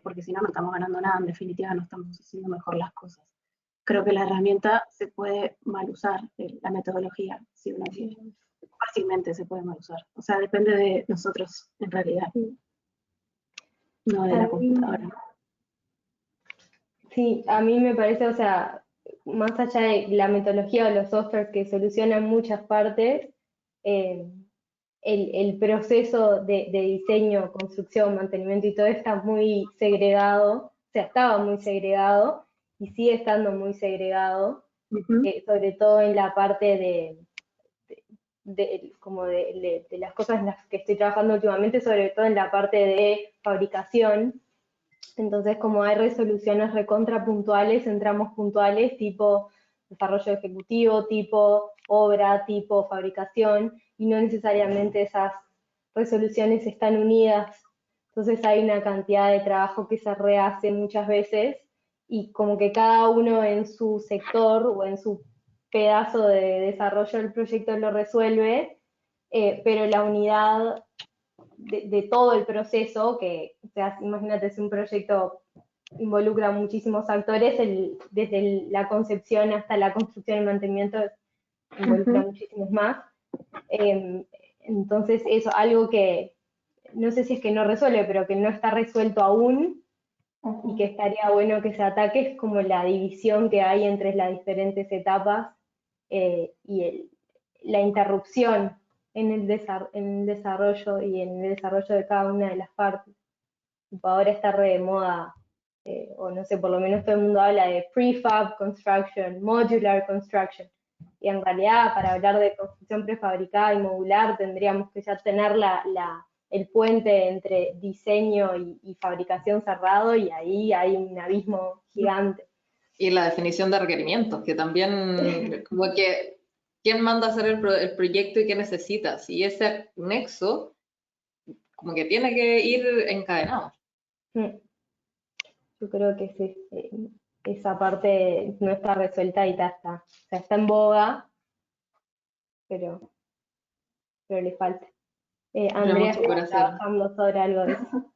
porque si no, no estamos ganando nada, en definitiva no estamos haciendo mejor las cosas. Creo que la herramienta se puede mal usar, la metodología, si uno quiere. Fácilmente se puede mal usar. O sea, depende de nosotros, en realidad, no de la computadora. Sí, a mí me parece, o sea, más allá de la metodología o los softwares que solucionan muchas partes, eh, el proceso de diseño, construcción, mantenimiento y todo está muy segregado, o sea, estaba muy segregado y sigue estando muy segregado, sobre todo en la parte de las cosas en las que estoy trabajando últimamente, sobre todo en la parte de fabricación. Entonces, como hay resoluciones recontra puntuales, entramos puntuales, tipo desarrollo ejecutivo, tipo obra, tipo fabricación, y no necesariamente esas resoluciones están unidas. Entonces hay una cantidad de trabajo que se rehace muchas veces y como que cada uno en su sector o en su pedazo de desarrollo del proyecto lo resuelve, pero la unidad de todo el proceso, que, o sea, imagínate, si un proyecto involucra muchísimos actores, desde la concepción hasta la construcción y mantenimiento involucra muchísimos más. Entonces, eso, algo que no sé si es que no resuelve, pero que no está resuelto aún y que estaría bueno que se ataque, es como la división que hay entre las diferentes etapas y la interrupción en el desarrollo y en el desarrollo de cada una de las partes. Ahora está re de moda, o no sé, por lo menos todo el mundo habla de prefab construction, modular construction, y en realidad para hablar de construcción prefabricada y modular tendríamos que ya tener el puente entre diseño y fabricación cerrado, y ahí hay un abismo gigante. Y la definición de requerimientos, que también, como que, ¿quién manda a hacer el proyecto y qué necesitas? Y ese nexo, como que tiene que ir encadenado. Yo creo que sí, esa parte no está resuelta y ya está. O sea, está en boga, pero le falta. Andrea mucho por está hacer. trabajando sobre algo de eso.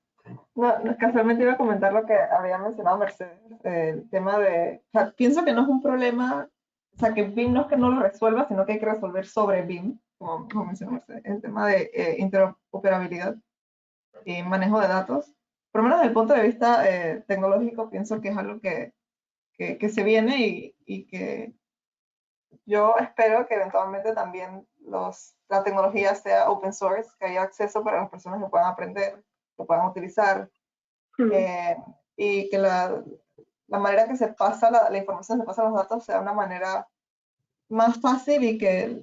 No, casualmente iba a comentar lo que había mencionado Mercedes, el tema de, o sea, pienso que no es un problema, o sea, que BIM no es que no lo resuelva, sino que hay que resolver sobre BIM, como mencionó Mercedes, el tema de interoperabilidad y manejo de datos. Por lo menos desde el punto de vista tecnológico, pienso que es algo que se viene y que yo espero que eventualmente también la tecnología sea open source, que haya acceso para las personas que puedan aprender, que puedan utilizar, y que la manera que se pasa la información, se pasan los datos, sea una manera más fácil y que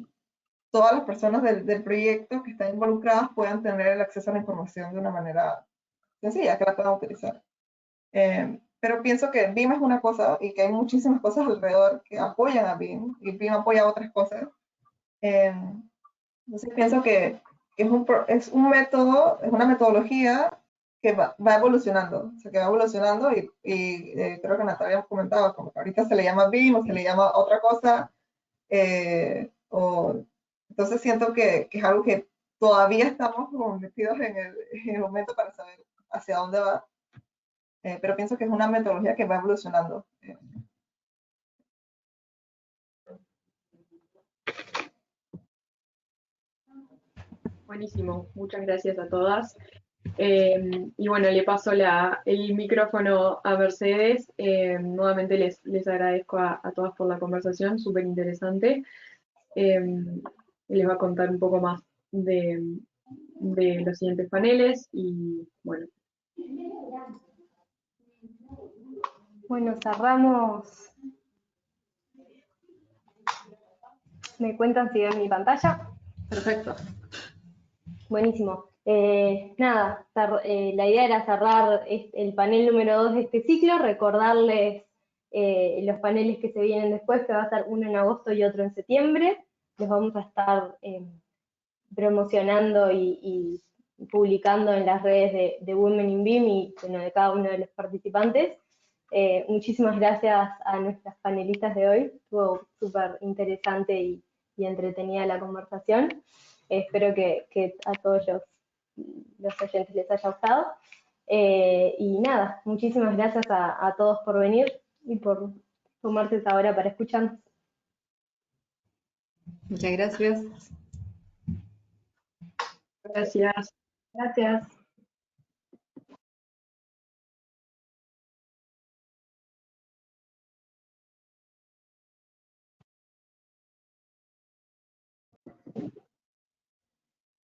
todas las personas del proyecto que están involucradas puedan tener el acceso a la información de una manera sencilla, que la puedan utilizar. Pero pienso que BIM es una cosa y que hay muchísimas cosas alrededor que apoyan a BIM y BIM apoya a otras cosas. Entonces pienso que es un método, es una metodología que va evolucionando, o sea, que va evolucionando y creo que Natalia comentaba, como que ahorita se le llama BIM o se le llama otra cosa, entonces siento que es algo que todavía estamos como metidos en el momento para saber hacia dónde va, pero pienso que es una metodología que va evolucionando. Buenísimo, muchas gracias a todas. Y bueno, le paso el micrófono a Mercedes. Nuevamente les agradezco a todas por la conversación, súper interesante. Les va a contar un poco más de los siguientes paneles y bueno. Bueno, cerramos. ¿Me cuentan si ven mi pantalla? Perfecto. Buenísimo. Nada, la idea era cerrar el panel número 2 de este ciclo, recordarles los paneles que se vienen después, que va a estar uno en agosto y otro en septiembre. Los vamos a estar promocionando y publicando en las redes de Women in BIM y bueno, de cada uno de los participantes. Muchísimas gracias a nuestras panelistas de hoy, estuvo súper interesante y entretenida la conversación. Espero que a todos los oyentes les haya gustado. Y nada, muchísimas gracias a todos por venir y por tomarse esa hora para escucharnos. Muchas gracias. Gracias. Gracias.